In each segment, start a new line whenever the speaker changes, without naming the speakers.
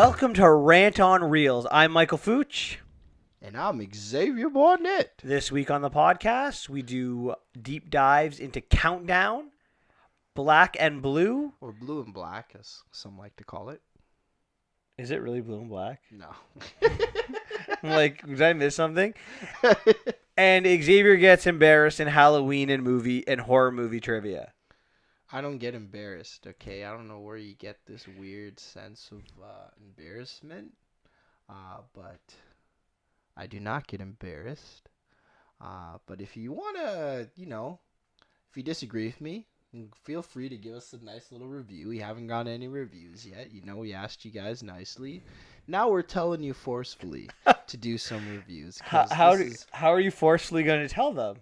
Welcome to Rant on Reels. I'm Michael Fooch.
And I'm Xavier Barnett.
This week on the podcast, we do deep dives into Countdown, Black and Blue.
Or blue and black, as some like to call it.
Is it really Blue and Black?
No.
I'm like, did I miss something? And Xavier gets embarrassed in Halloween and horror movie trivia.
I don't get embarrassed, okay? I don't know where you get this weird sense of embarrassment, but I do not get embarrassed. But if you want to, if you disagree with me, feel free to give us a nice little review. We haven't gotten any reviews yet. We asked you guys nicely. Now we're telling you forcefully to do some reviews.
How are you forcefully going to tell them?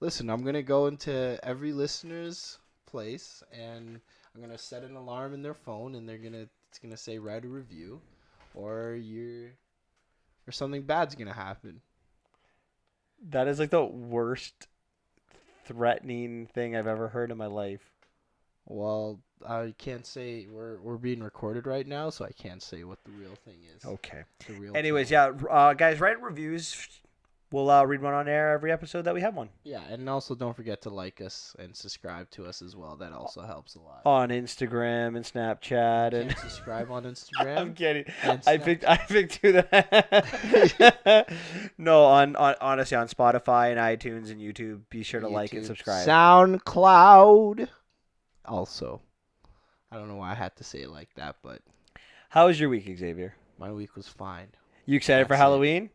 Listen, I'm going to go into every listener's place and I'm going to set an alarm in their phone and it's going to say write a review or something bad's going to happen.
That is like the worst threatening thing I've ever heard in my life.
Well, I can't say we're being recorded right now, so I can't say what the real thing is.
Okay.
The real
Anyways,
thing.
yeah, guys, write reviews. We'll read one on air every episode that we have one.
Yeah, and also don't forget to like us and subscribe to us as well. That also helps a lot.
On Instagram and Snapchat
You
and
can't subscribe on Instagram.
I'm kidding.
And
I picked two that. No, honestly on Spotify and iTunes and YouTube. Be sure to like and
YouTube,
subscribe.
SoundCloud. Also, I don't know why I had to say it like that, but
How was your week, Xavier?
my week was fine.
You excited for
That's it.
Halloween?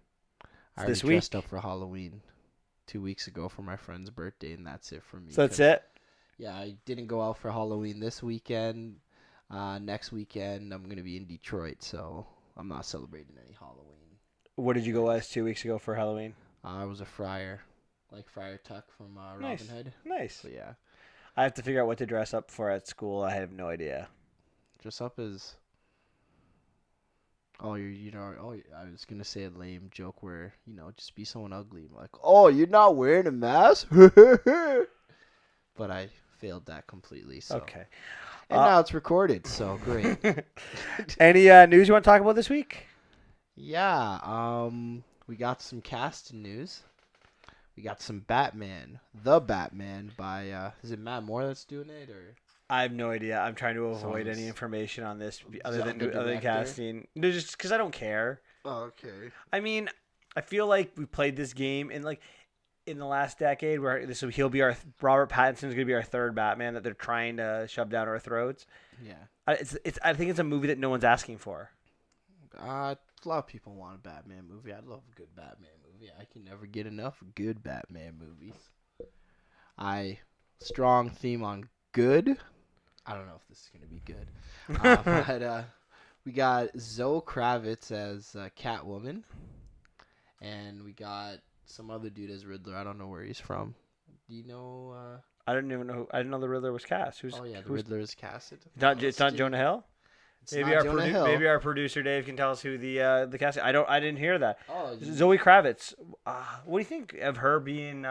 I already
This week?
dressed up for Halloween 2 weeks ago for my friend's birthday, and that's it for me.
So that's it?
Yeah, I didn't go out for Halloween this weekend. Next weekend, I'm going to be in Detroit, so I'm not celebrating any Halloween.
What did you go as 2 weeks ago for Halloween?
I was a friar, like Friar Tuck from
Nice.
Robin Hood.
Nice.
So, yeah.
I have to figure out what to dress up for at school. I have no idea.
Dress up as... Oh, I was going to say a lame joke where, just be someone ugly. Like, oh, you're not wearing a mask? But I failed that completely, so.
Okay.
And now it's recorded, so great.
Any news you want to talk about this week?
Yeah, we got some cast news. We got some Batman, The Batman by, is it Matt Moore that's doing it, or?
I have no idea. I'm trying to avoid
Sounds-
any information on this
Is
other
that
than
the
other than
director?
casting. No, just because I don't care.
Oh, okay.
I mean, I feel like we played this game in the last decade where Robert Pattinson's gonna be our third Batman that they're trying to shove down our throats.
Yeah.
I think it's a movie that no one's asking for.
A lot of people want a Batman movie. I love a good Batman movie. I can never get enough good Batman movies. Strong theme on good. I don't know if this is going to be good. But we got Zoe Kravitz as Catwoman. And we got some other dude as Riddler. I don't know where he's from. Do you know?
I didn't even know. I didn't know the Riddler was cast. The
Riddler is casted.
It's not Jonah Hill.
It's not Jonah Hill.
Maybe our producer Dave can tell us who the cast. I didn't hear that.
Oh,
Zoe Kravitz. What do you think of her being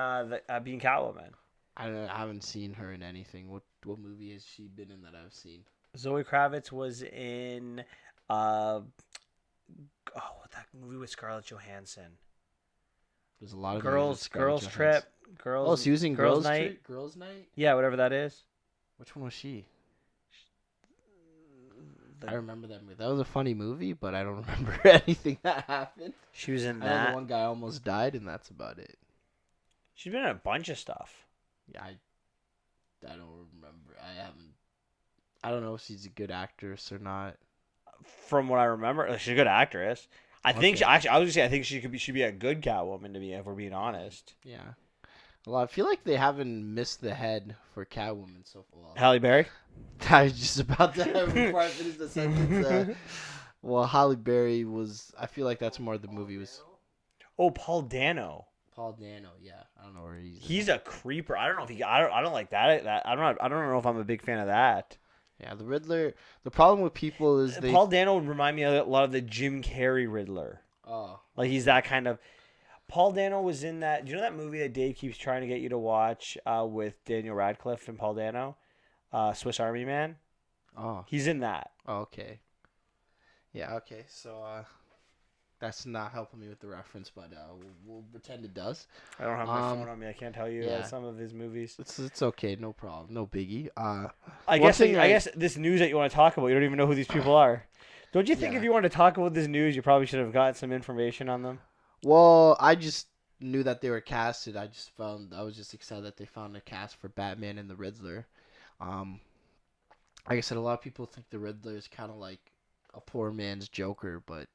being Catwoman?
I haven't seen her in anything. What movie has she been in that I've seen?
Zoe Kravitz was in that movie with Scarlett Johansson.
There's a lot of
Girls Trip.
Oh, she was in
Girls
Night.
Night.
Girls Night.
Yeah, whatever that is.
Which one was she? I remember that movie. That was a funny movie, but I don't remember anything that happened.
She was in
I know
that.
the one guy almost died, and that's about it.
She's been in a bunch of stuff.
Yeah, I don't remember. I don't know if she's a good actress or not.
From what I remember, she's a good actress. I think
Okay.
I was gonna say I think she'd be a good Catwoman to me if we're being honest.
Yeah. Well, I feel like they haven't missed the head for Catwoman so far.
Halle Berry.
I was just about to before I finish the sentence. Well, Halle Berry was. I feel like that's more the movie was.
Oh, Paul Dano.
Paul Dano, yeah, I don't know where he's.
He's a creeper. I don't know if he. I don't like that. I don't know if I'm a big fan of that.
Yeah, the Riddler. The problem with people is they.
Paul Dano would remind me a lot of the Jim Carrey Riddler.
Oh.
Like he's that kind of. Paul Dano was in that. Do you know that movie that Dave keeps trying to get you to watch with Daniel Radcliffe and Paul Dano, Swiss Army Man?
Oh.
He's in that.
Oh, okay. Yeah. Okay. So that's not helping me with the reference, but we'll pretend it does.
I don't have my phone
Um.
on me. I can't tell you
Yeah.
some of his movies.
It's okay. No problem. No biggie.
I
One
guess
thing
I guess this news that you want to talk about, you don't even know who these people are. Don't you think if
Yeah.
you wanted to talk about this news, you probably should have gotten some information on them?
Well, I just knew that they were casted. I was just excited that they found a cast for Batman and the Riddler. Um, like I said, a lot of people think the Riddler is kind of like a poor man's Joker, but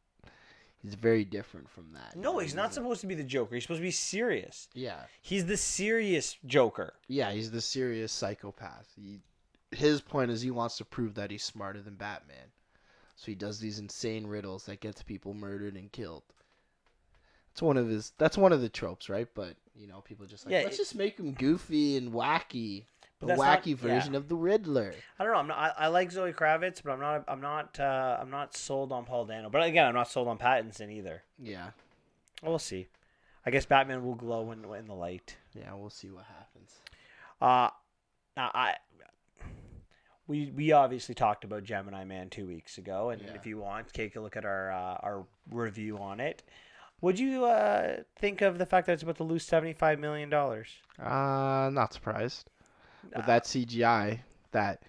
he's very different from that.
No, he's not supposed to be the Joker. He's supposed to be serious.
Yeah,
He's the serious Joker.
yeah, he's the serious psychopath. His point is he wants to prove that he's smarter than Batman, so he does these insane riddles that gets people murdered and killed. That's one of the tropes, right? But people just like,
Yeah,
let's just make him goofy and wacky.
But
A
that's not-
wacky version of the Riddler.
I don't know. I like Zoe Kravitz, but I'm not sold on Paul Dano. But again, I'm not sold on Pattinson either.
Yeah.
We'll see. I guess Batman will glow in the light.
Yeah, we'll see what happens.
Now we obviously talked about Gemini Man 2 weeks ago, and
Yeah.
if you want, take a look at our review on it. Would you think of the fact that it's about to lose $75 million?
Not surprised. With that CGI, that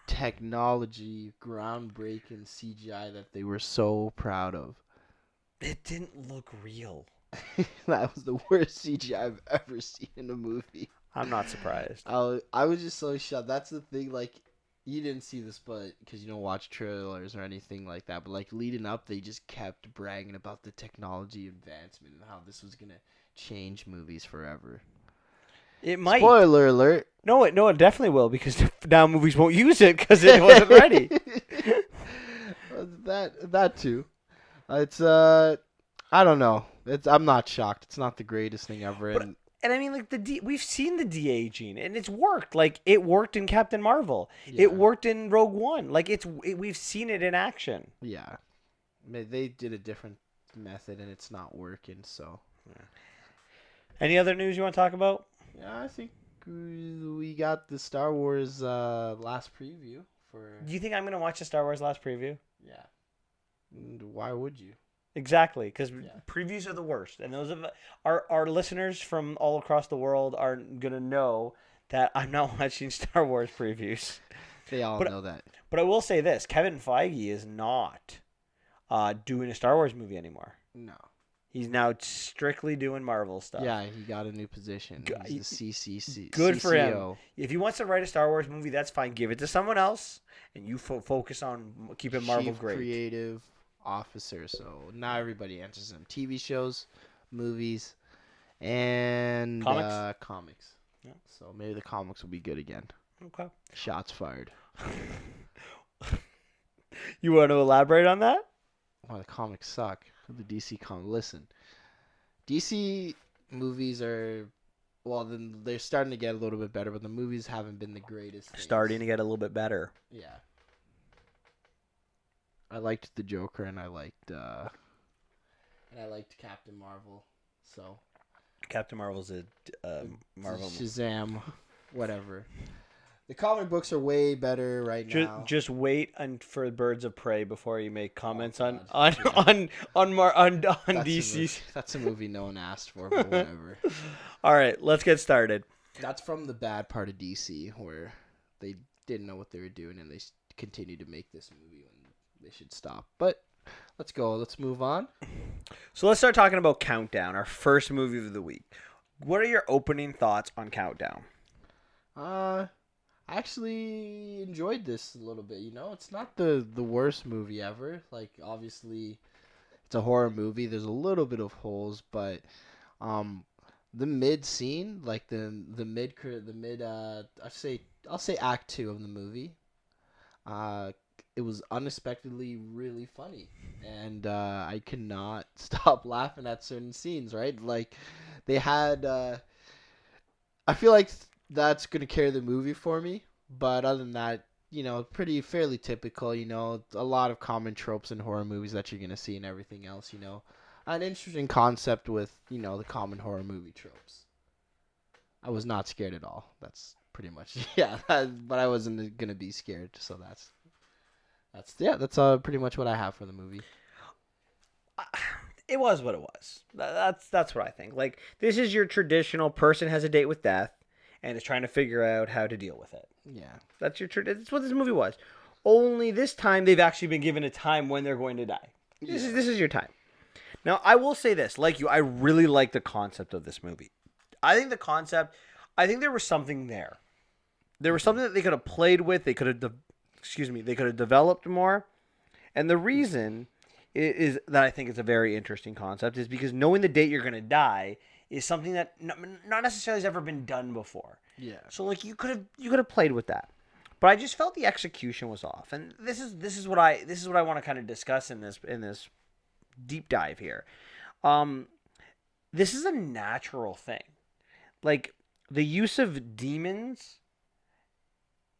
technology, groundbreaking CGI that they were so proud of.
It didn't look real.
That was the worst CGI I've ever seen in a movie.
I'm not surprised.
I was just so shocked. That's the thing, like, you didn't see this, but because you don't watch trailers or anything like that, but like leading up, they just kept bragging about the technology advancement and how this was gonna change movies forever.
It might.
Spoiler alert.
No, it definitely will because now movies won't use it because it wasn't ready.
that too. It's I don't know. I'm not shocked. It's not the greatest thing ever.
But- And I mean, like we've seen the de-aging, and it's worked. Like it worked in Captain Marvel.
Yeah.
It worked in Rogue One. Like we've seen it in action.
Yeah, they did a different method, and it's not working. So
Any other news you want to talk about?
yeah, I think we got the Star Wars last preview for.
Do you think I'm gonna watch the Star Wars last preview?
Yeah. And why would you?
Exactly, because
Yeah.
previews are the worst, and those of our listeners from all across the world are gonna know that I'm not watching Star Wars previews.
They all
But-
know that.
But I will say this: Kevin Feige is not doing a Star Wars movie anymore.
No.
He's now strictly doing Marvel stuff.
Yeah, he got a new position.
Go-
He's the CCC.
Good for him.
CCO.
If he wants to write a Star Wars movie, that's fine. Give it to someone else, and you focus on keeping Marvel
Chief
great.
Creative Officer. So now everybody answers him. TV shows, movies, and
Comics?
comics.
Yeah.
So maybe the comics will be good again.
Okay.
Shots fired.
You want to elaborate on that?
Well, the comics suck. The DC listen. DC movies are then they're starting to get a little bit better, but the movies haven't been the greatest. Things.
Starting to get a little bit better.
Yeah. I liked the Joker and I liked Captain Marvel. So
Captain Marvel's a Marvel.
Shazam, whatever. The comic books are way better right now.
Just wait for Birds of Prey before you make comments on
God. That's a
DC.
movie- That's a movie no one asked for, but whatever.
All right, let's get started.
That's from the bad part of DC where they didn't know what they were doing and they continued to make this movie when they should stop. But let's go. Let's move on.
So let's start talking about Countdown, our first movie of the week. What are your opening thoughts on Countdown?
I actually enjoyed this a little bit. It's not the worst movie ever. Like obviously, it's a horror movie. There's a little bit of holes, but the mid scene, like the mid I'll say act 2 of the movie. It was unexpectedly really funny, and I could not stop laughing at certain scenes. Right, like they had. I feel like that's gonna carry the movie for me. But other than that, fairly typical. A lot of common tropes in horror movies that you're gonna see and everything else. An interesting concept with the common horror movie tropes. I was not scared at all. That's pretty much but I wasn't gonna be scared. So That's pretty much what I have for the movie.
It was what it was. That's what I think. Like, this is your traditional person has a date with death and is trying to figure out how to deal with it.
Yeah.
That's what this movie was. Only this time they've actually been given a time when they're going to die. This is your time. Now, I will say this, like you, I really like the concept of this movie. I think I think there was something there. There was something that they could have played with. They could have, they could have developed more. And the reason is that I think it's a very interesting concept is because knowing the date you're going to die is something that not necessarily has ever been done before.
Yeah.
So like you could have played with that. But I just felt the execution was off. And this is what I want to kind of discuss in this deep dive here. This is a natural thing. Like, the use of demons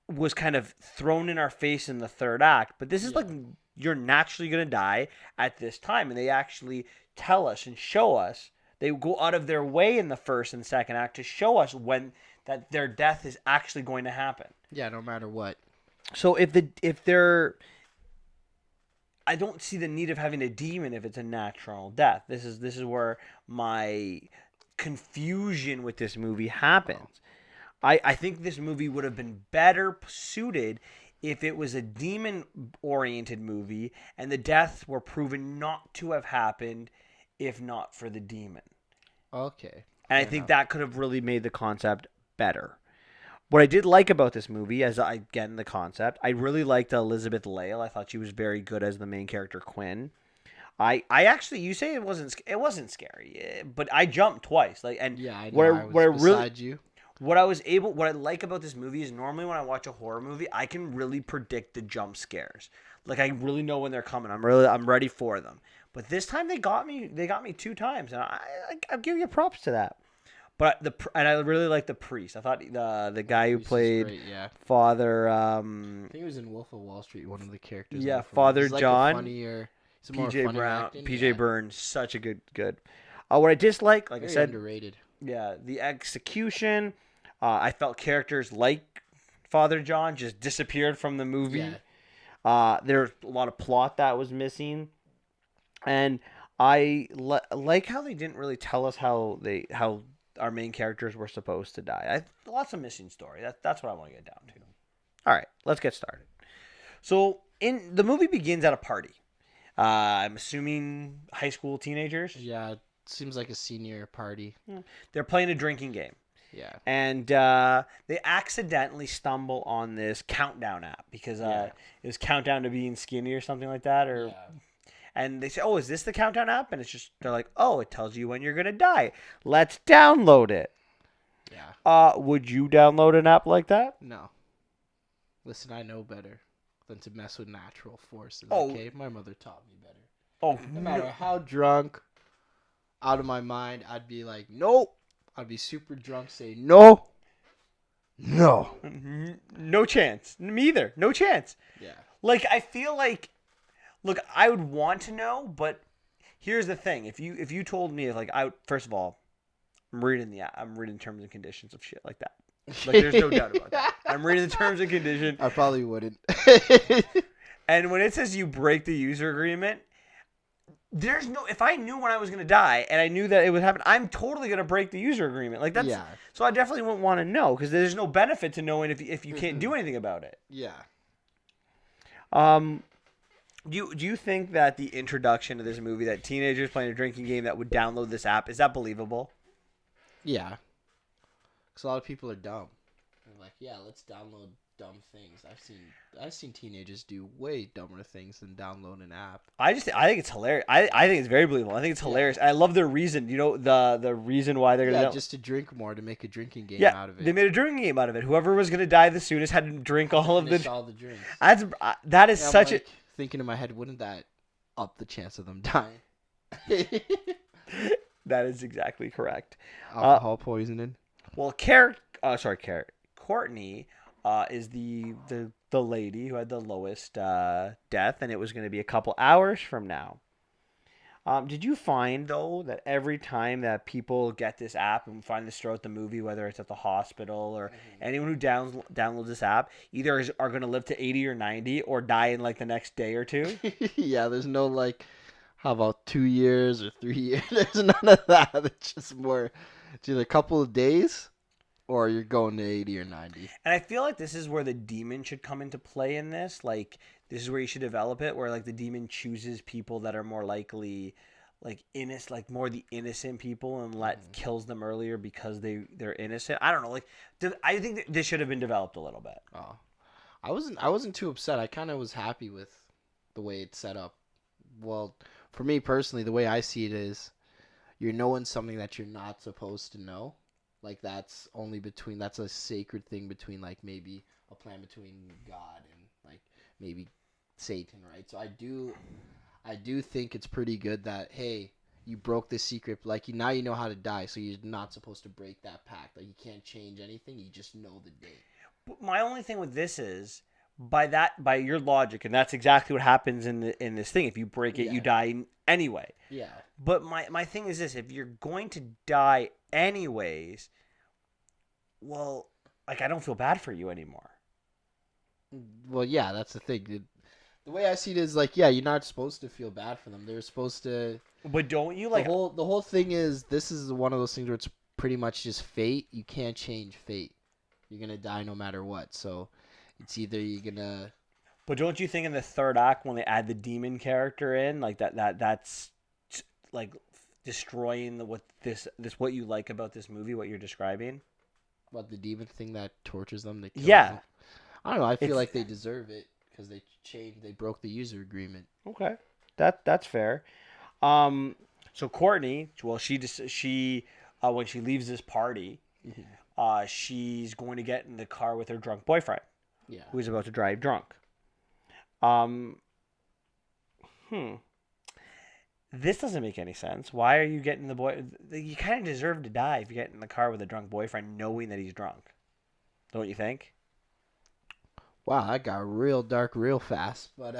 was kind of thrown in our face in the third act, but this is like you're naturally going to die at this time, and they actually tell us and show us. They go out of their way in the first and second act to show us when that their death is actually going to happen.
Yeah, no matter what.
So if they're I don't see the need of having a demon if it's a natural death. This is where my confusion with this movie happens. I think this movie would have been better suited if it was a demon-oriented movie and the deaths were proven not to have happened if not for the demon.
Okay.
And I think that could have really made the concept better. What I did like about this movie, again, the concept, I really liked Elizabeth Lale. I thought she was very good as the main character, Quinn. I actually, you say it wasn't scary, but I jumped twice. Like, and
yeah, I know. I was beside you.
What I like about this movie is normally when I watch a horror movie, I can really predict the jump scares. Like, I really know when they're coming. I'm ready for them. But this time they got me 2 times, and I'll give you props to that. But I really like the priest. I thought the guy who played
great, yeah.
Father.
I think he was in Wolf of Wall Street. One of the characters.
Yeah, Father John.
PJ
Brown.
Acting,
PJ Burns, such a good. What I dislike, like
very
I said,
underrated.
Yeah, the execution. I felt characters like Father John just disappeared from the movie.
Yeah.
There's a lot of plot that was missing, and I like how they didn't really tell us how our main characters were supposed to die. Lots of missing story. That's what I want to get down to. All right, let's get started. So, the movie begins at a party. I'm assuming high school teenagers.
Yeah, it seems like a senior party.
They're playing a drinking game.
Yeah.
And they accidentally stumble on this countdown app because it was countdown to being skinny or something like that. And they say, "Oh, is this the countdown app?" And they're like, "Oh, it tells you when you're gonna die. Let's download it."
Yeah.
Would you download an app like that?
No. Listen, I know better than to mess with natural forces.
Oh.
Okay, my mother taught me better.
Oh,
No matter how drunk, out of my mind, I'd be like, nope. I'd be super drunk, say no.
No chance. Me either. No chance.
Yeah.
Like, I feel like, look, I would want to know, but here's the thing: if you told me, like, first of all, I'm reading terms and conditions of shit like that. Like, there's no doubt about that. I'm reading the terms and conditions.
I probably wouldn't.
And when it says you break the user agreement, there's no. If I knew when I was gonna die and I knew that it would happen, I'm totally gonna break the user agreement. Like, that's.
Yeah.
So I definitely wouldn't want to know because there's no benefit to knowing if you can't do anything about it.
Yeah.
Do you think that the introduction of this movie, that teenagers playing a drinking game that would download this app, is that believable?
Yeah. Because a lot of people are dumb. They're like, yeah, let's download dumb things. I've seen teenagers do way dumber things than download an app.
I think it's hilarious. I think it's very believable. I think it's hilarious. I love their reason. You know, the reason why they're gonna
just to drink more, to make a drinking game out of it.
They made a drinking game out of it. Whoever was gonna die the soonest had to drink all of the
drinks.
That is such a
thinking in my head, wouldn't that up the chance of them dying?
That is exactly correct.
Alcohol poisoning.
Well, Courtney is the lady who had the lowest death, and it was going to be a couple hours from now. Did you find though that every time that people get this app and find this throughout the movie, whether it's at the hospital or anyone who downloads this app, either are going to live to 80 or 90 or die in like the next day or two?
Yeah, there's no like, how about 2 years or 3 years? There's none of that. It's just more, it's either a couple of days or you're going to 80 or 90.
And I feel like this is where the demon should come into play in this. Like this is where you should develop it, where like the demon chooses people that are more likely, like innocent, like more the innocent people, and kills them earlier because they're innocent. I don't know. Like I think that this should have been developed a little bit.
Oh, I wasn't too upset. I kind of was happy with the way it's set up. Well, for me personally, the way I see it is, you're knowing something that you're not supposed to know. Like that's a sacred thing between like maybe a plan between God and like maybe Satan, right? So I do think it's pretty good that, hey, you broke this secret. Like now you know how to die, so you're not supposed to break that pact. Like you can't change anything. You just know the date.
But my only thing with this is by your logic, and that's exactly what happens in this thing. If you break it, you die anyway.
Yeah.
But my thing is this: if you're going to die anyways, well, like I don't feel bad for you anymore.
Well, yeah, that's the thing. The way I see it is like, yeah, you're not supposed to feel bad for them. They're supposed to.
But don't you like
the whole thing is, this is one of those things where it's pretty much just fate. You can't change fate. You're gonna die no matter what. So it's either you're gonna.
But don't you think in the third act when they add the demon character in, like that's like destroying what you like about this movie, what you're describing?
What, the demon thing that tortures them? That kills
Yeah.
them? I don't know. I feel like they deserve it because they broke the user agreement.
Okay, that's fair. So Courtney, well, she when she leaves this party, she's going to get in the car with her drunk boyfriend,
Yeah.
who is about to drive drunk. Um, This doesn't make any sense. Why are you getting the boy? You kind of deserve to die if you get in the car with a drunk boyfriend, knowing that he's drunk. Don't you think?
Wow, that got real dark real fast. But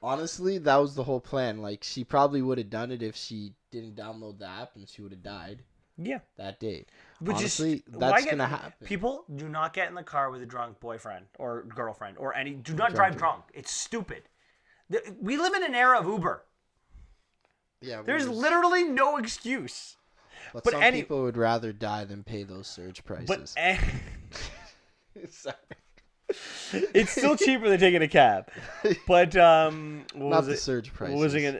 honestly, that was the whole plan. Like, she probably would have done it if she didn't download the app, and she would have died
Yeah.
that day.
But
Honestly,
why
that's
get-
gonna happen.
People do not get in the car with a drunk boyfriend or girlfriend or any. Do not drive drunk. It's stupid. We live in an era of Uber.
Yeah,
There's literally no excuse.
but
but
some
any-
people would rather die than pay those surge
But
prices. Sorry.
it's still cheaper than taking a cab. But
Not the surge prices.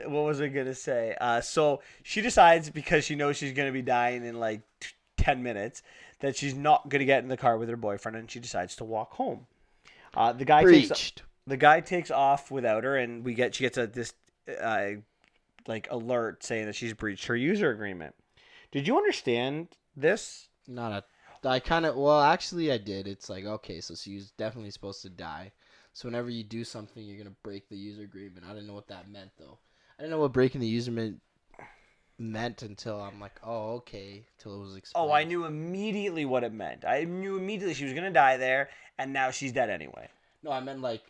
What was I gonna say? So she decides, because she knows she's gonna be dying in like 10 minutes, that she's not gonna get in the car with her boyfriend, and she decides to walk home. The guy takes off without her, and she gets this like alert saying that she's breached her user agreement. Did you understand this?
Actually I did. It's like, okay, so she was definitely supposed to die. So whenever you do something, you're going to break the user agreement. I didn't know what that meant, though. I didn't know what breaking the user meant until I'm like, oh, okay, till it was explained.
Oh, I knew immediately what it meant. I knew immediately she was going to die there, and now she's dead anyway.
No, I meant like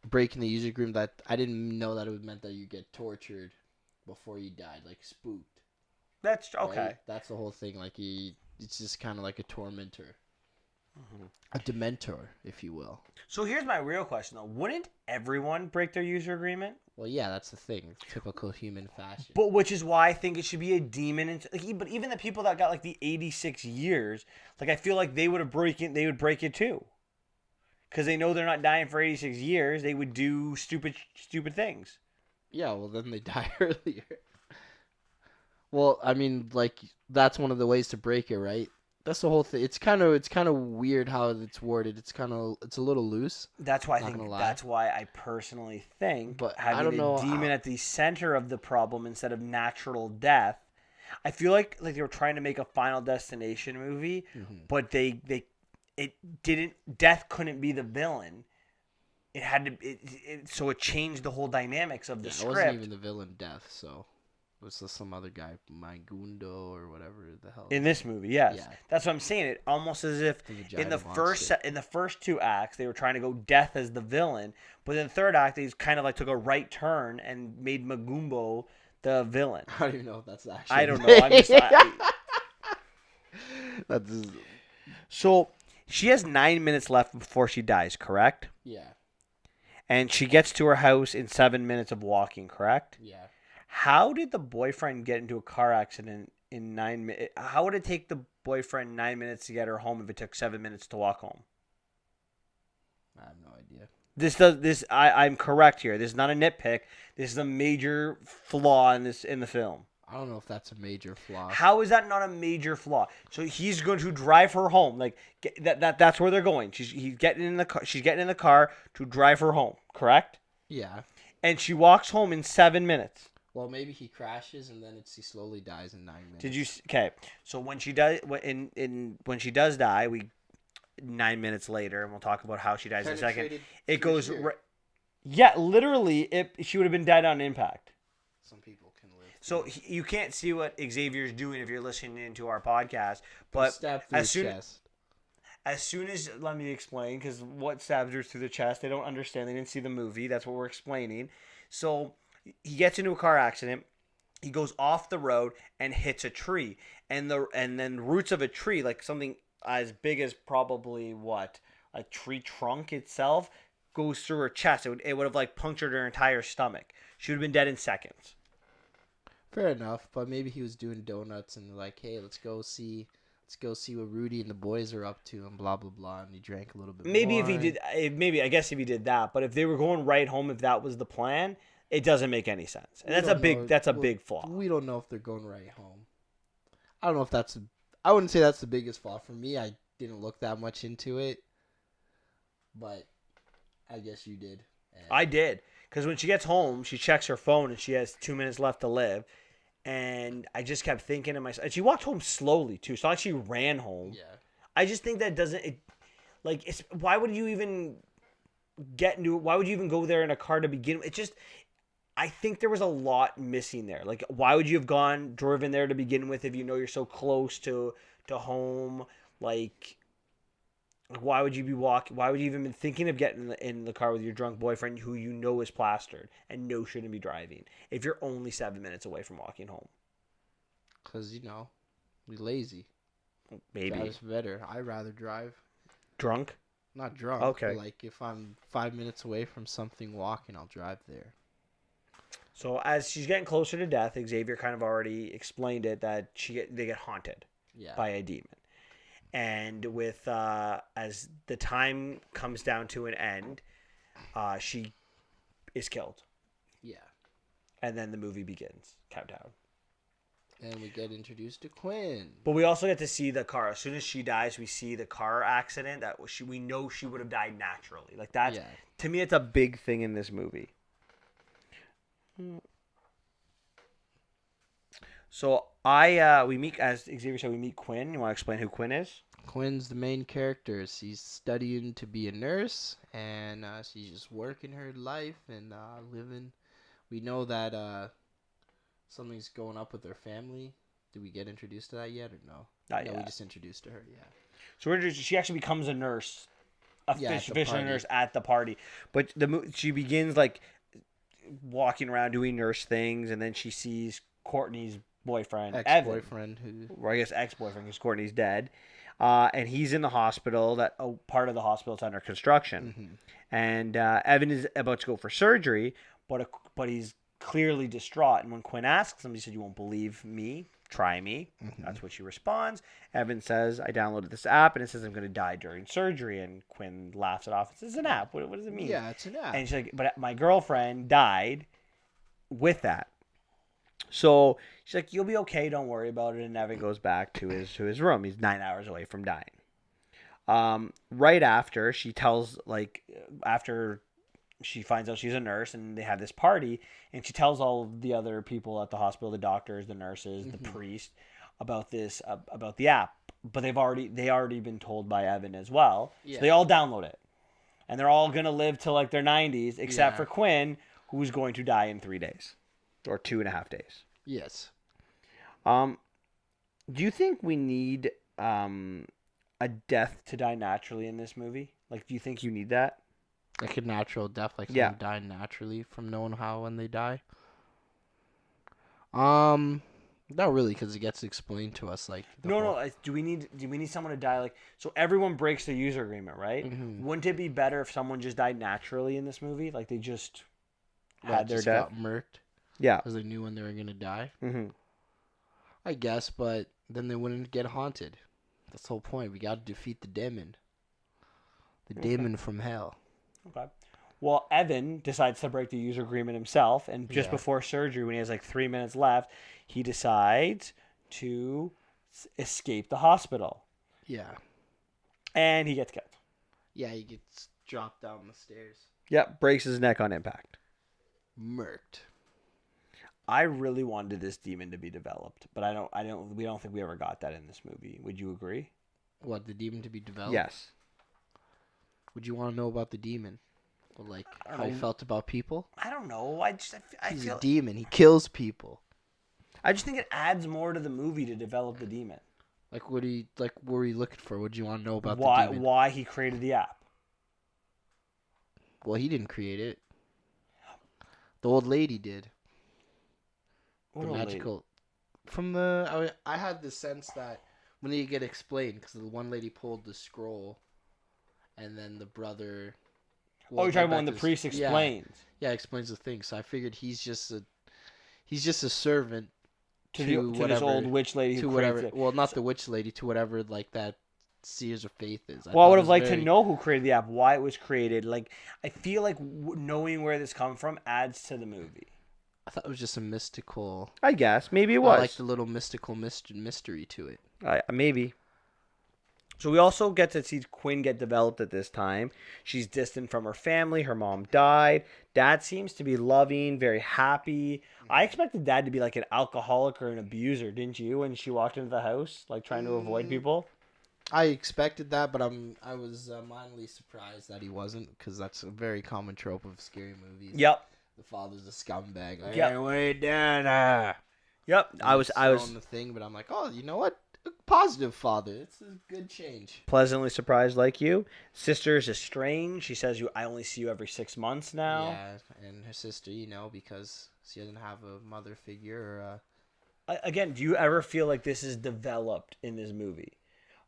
breaking the user agreement. That I didn't know that it meant that you get tortured before you died, like spooked.
That's okay.
Right? That's the whole thing. Like it's just kind of like a tormentor, a dementor, if you will.
So here's my real question, though: wouldn't everyone break their user agreement?
Well, yeah, that's the thing. Typical human fashion.
But which is why I think it should be a demon. But even the people that got like the 86 years, like I feel like they would break it too, because they know they're not dying for 86 years. They would do stupid things.
Yeah, well, then they die earlier. Well, I mean, like, that's one of the ways to break it, right? That's the whole thing. It's kind of weird how it's worded. It's a little loose.
That's why I personally think,
but
having
I don't know
a demon at the center of the problem instead of natural death. I feel like they were trying to make a Final Destination movie, but death couldn't be the villain. It had to. So it changed the whole dynamics of the script.
It wasn't even the villain, death. So Was this some other guy, Magundo or whatever the hell?
In this movie, yes.
Yeah.
That's what I'm saying. It almost as if
The
in the
vagina
first
monster.
in the first two acts they were trying to go Death as the villain, but in the third act they kind of like took a right turn and made Magumbo the villain.
I don't even know if that's actually.
I don't know. I'm just.
That's
So she has 9 minutes left before she dies, correct?
yeah,
And she gets to her house in 7 minutes of walking, correct?
yeah.
How did the boyfriend get into a car accident in 9 minutes? How would it take the boyfriend 9 minutes to get her home if it took 7 minutes to walk home?
I have no idea.
I'm correct here. This is not a nitpick. This is a major flaw in the film.
I don't know if that's a major flaw.
How is that not a major flaw? So he's going to drive her home. Like that's where they're going. He's getting in the car. She's getting in the car to drive her home. Correct?
Yeah.
And she walks home in 7 minutes.
Well, maybe he crashes and then he slowly dies in 9 minutes.
Did you? Okay. So when she does when she does die, 9 minutes later, and we'll talk about how she dies in a second.
Penetrated
It
through
goes.
here.
Yeah, literally, she would have been dead on impact.
Some people can live.
So you can't see what Xavier's doing if you're listening into our podcast, but
Stab through
as
the
soon
chest.
as soon as let me explain, because what stabs her through the chest, they don't understand. They didn't see the movie. That's what we're explaining. So he gets into a car accident. He goes off the road and hits a tree, and then the roots of a tree, like something as big as probably what a tree trunk itself, goes through her chest. It would have like punctured her entire stomach. She would have been dead in seconds.
Fair enough, but maybe he was doing donuts and like, hey, let's go see what Rudy and the boys are up to and blah blah blah, and he drank a little bit.
Maybe
more.
if he did, maybe I guess if he did that, but if they were going right home, if that was the plan, it doesn't make any sense, and
We
that's
don't know.
that's a
Well,
big flaw.
We don't know if they're going right home. I don't know if that's. I wouldn't say that's the biggest flaw for me. I didn't look that much into it, but I guess you did. And
I did, because when she gets home, she checks her phone and she has 2 minutes left to live, and I just kept thinking to myself. And she walked home slowly too. It's not like she ran home.
Yeah.
I just think that doesn't. It's why would you even get into it? Why would you even go there in a car to begin with? It just. I think there was a lot missing there. Like, why would you have driven there to begin with if you know you're so close to home? Like, why would you be walking? Why would you even been thinking of getting in the car with your drunk boyfriend who you know is plastered and know shouldn't be driving if you're only 7 minutes away from walking home?
Because we lazy.
Maybe
Drive's better. I'd rather drive.
drunk.
Not drunk.
Okay.
But like if I'm 5 minutes away from something walking, I'll drive there.
So as she's getting closer to death, Xavier kind of already explained it that they get haunted
Yeah.
by a demon. And with as the time comes down to an end, she is killed,
Yeah.
and then the movie begins. Countdown.
And we get introduced to Quinn.
But we also get to see the car. As soon as she dies, we see the car accident that we know she would have died naturally. Like that's
Yeah.
to me, it's a big thing in this movie. So we meet, as Xavier said, we meet Quinn. You want to explain who Quinn is?
Quinn's the main character. She's studying to be a nurse, and she's just working her life and living. We know that something's going up with her family. Did we get introduced to that yet or no?
Not
No, we
yet.
just introduced to her. Yeah.
So she actually becomes a nurse,
Yeah, at the
official
party.
nurse at the party. But she begins like walking around doing nurse things, and then she sees Courtney's boyfriend, Evan,
Ex-boyfriend who.
or I guess ex-boyfriend, because Courtney's dead, and he's in the hospital. Part of the hospital is under construction,
Mhm.
and Evan is about to go for surgery, but he's clearly distraught. And when Quinn asks him, he said, "You won't believe me. Try me."
Mhm.
That's what she responds. Evan says, "I downloaded this app, and it says I'm going to die during surgery." And Quinn laughs it off and says, "It's an app. What does it mean?"
Yeah, it's an app.
And she's like, "But my girlfriend died with that." So she's like, "You'll be okay. Don't worry about it." And Evan goes back to his room. He's 9 hours away from dying. Right after after she finds out she's a nurse and they have this party, and she tells all the other people at the hospital, the doctors, the nurses, the priest, about this about the app. But they already been told by Evan as well.
Yeah.
So they all download it, and they're all gonna live till like their 90s, except
Yeah.
for Quinn, who's going to die in 3 days or 2.5 days.
Yes.
Do you think we need a death to die naturally in this movie? Like, do you think you need that?
Like a natural death, like
Yeah.
someone dying naturally from knowing how when they die. Not really, because it gets explained to us. Like
No. Do we need someone to die? Like, so everyone breaks the user agreement, right?
Mm-hmm.
Wouldn't it be better if someone just died naturally in this movie? Like they just had their
just
death.
got murked
Yeah.
because they knew when they were gonna die.
Mm-hmm.
I guess, but then they wouldn't get haunted. That's the whole point. We got to defeat the demon. The demon from hell.
Okay. Well, Evan decides to break the user agreement himself, and just
Yeah.
before surgery, when he has like 3 minutes left, he decides to escape the hospital,
Yeah.
and he gets killed.
Yeah, he gets dropped down the stairs.
Yep, breaks his neck on impact.
Murked.
I really wanted this demon to be developed, but we don't think we ever got that in this movie. Would you agree?
What, the demon to be developed?
Yes.
Would you want to know about the demon? Or like
I don't
how he
know.
felt about people?
I don't know. I
He's
feel
a demon. He kills people.
I just think it adds more to the movie to develop the demon.
Like what were you looking for? What do you want to know about the demon?
Why he created the app?
Well, he didn't create it. The old lady did.
What
The
old lady?
magical. From the I had the sense that when they get explained, because the one lady pulled the scroll, and then the brother.
Oh, you're talking about when the
Rebecca's-
priest explains
Yeah, explains the thing. So I figured he's just a servant
to
to
this
whatever-
old witch lady
to
who
whatever.
created it.
Well, not the witch lady, to whatever like that seers of faith is.
Well, I
thought
would
it
have
was
liked
very-
to know who created the app, why it was created. Like, I feel like knowing where this comes from adds to the movie.
I thought it was just a mystical.
I guess maybe it
I
was.
like the little mystical mystery to it.
Maybe. So we also get to see Quinn get developed at this time. She's distant from her family. Her mom died. Dad seems to be loving, very happy. I expected Dad to be like an alcoholic or an abuser, didn't you? When she walked into the house, like trying to avoid people.
I expected that, but I was mildly surprised that he wasn't, because that's a very common trope of scary movies.
Yep.
The father's a scumbag. Like,
Yep.
"Hey, what are you doing?"
Yep. I was
throwing the thing, but I'm like, oh, you know what? A positive father. It's a good change.
pleasantly surprised like you. Sister's estranged. She says I only see you every 6 months now.
Yeah, and her sister, because she doesn't have a mother figure or
Again, do you ever feel like this is developed in this movie?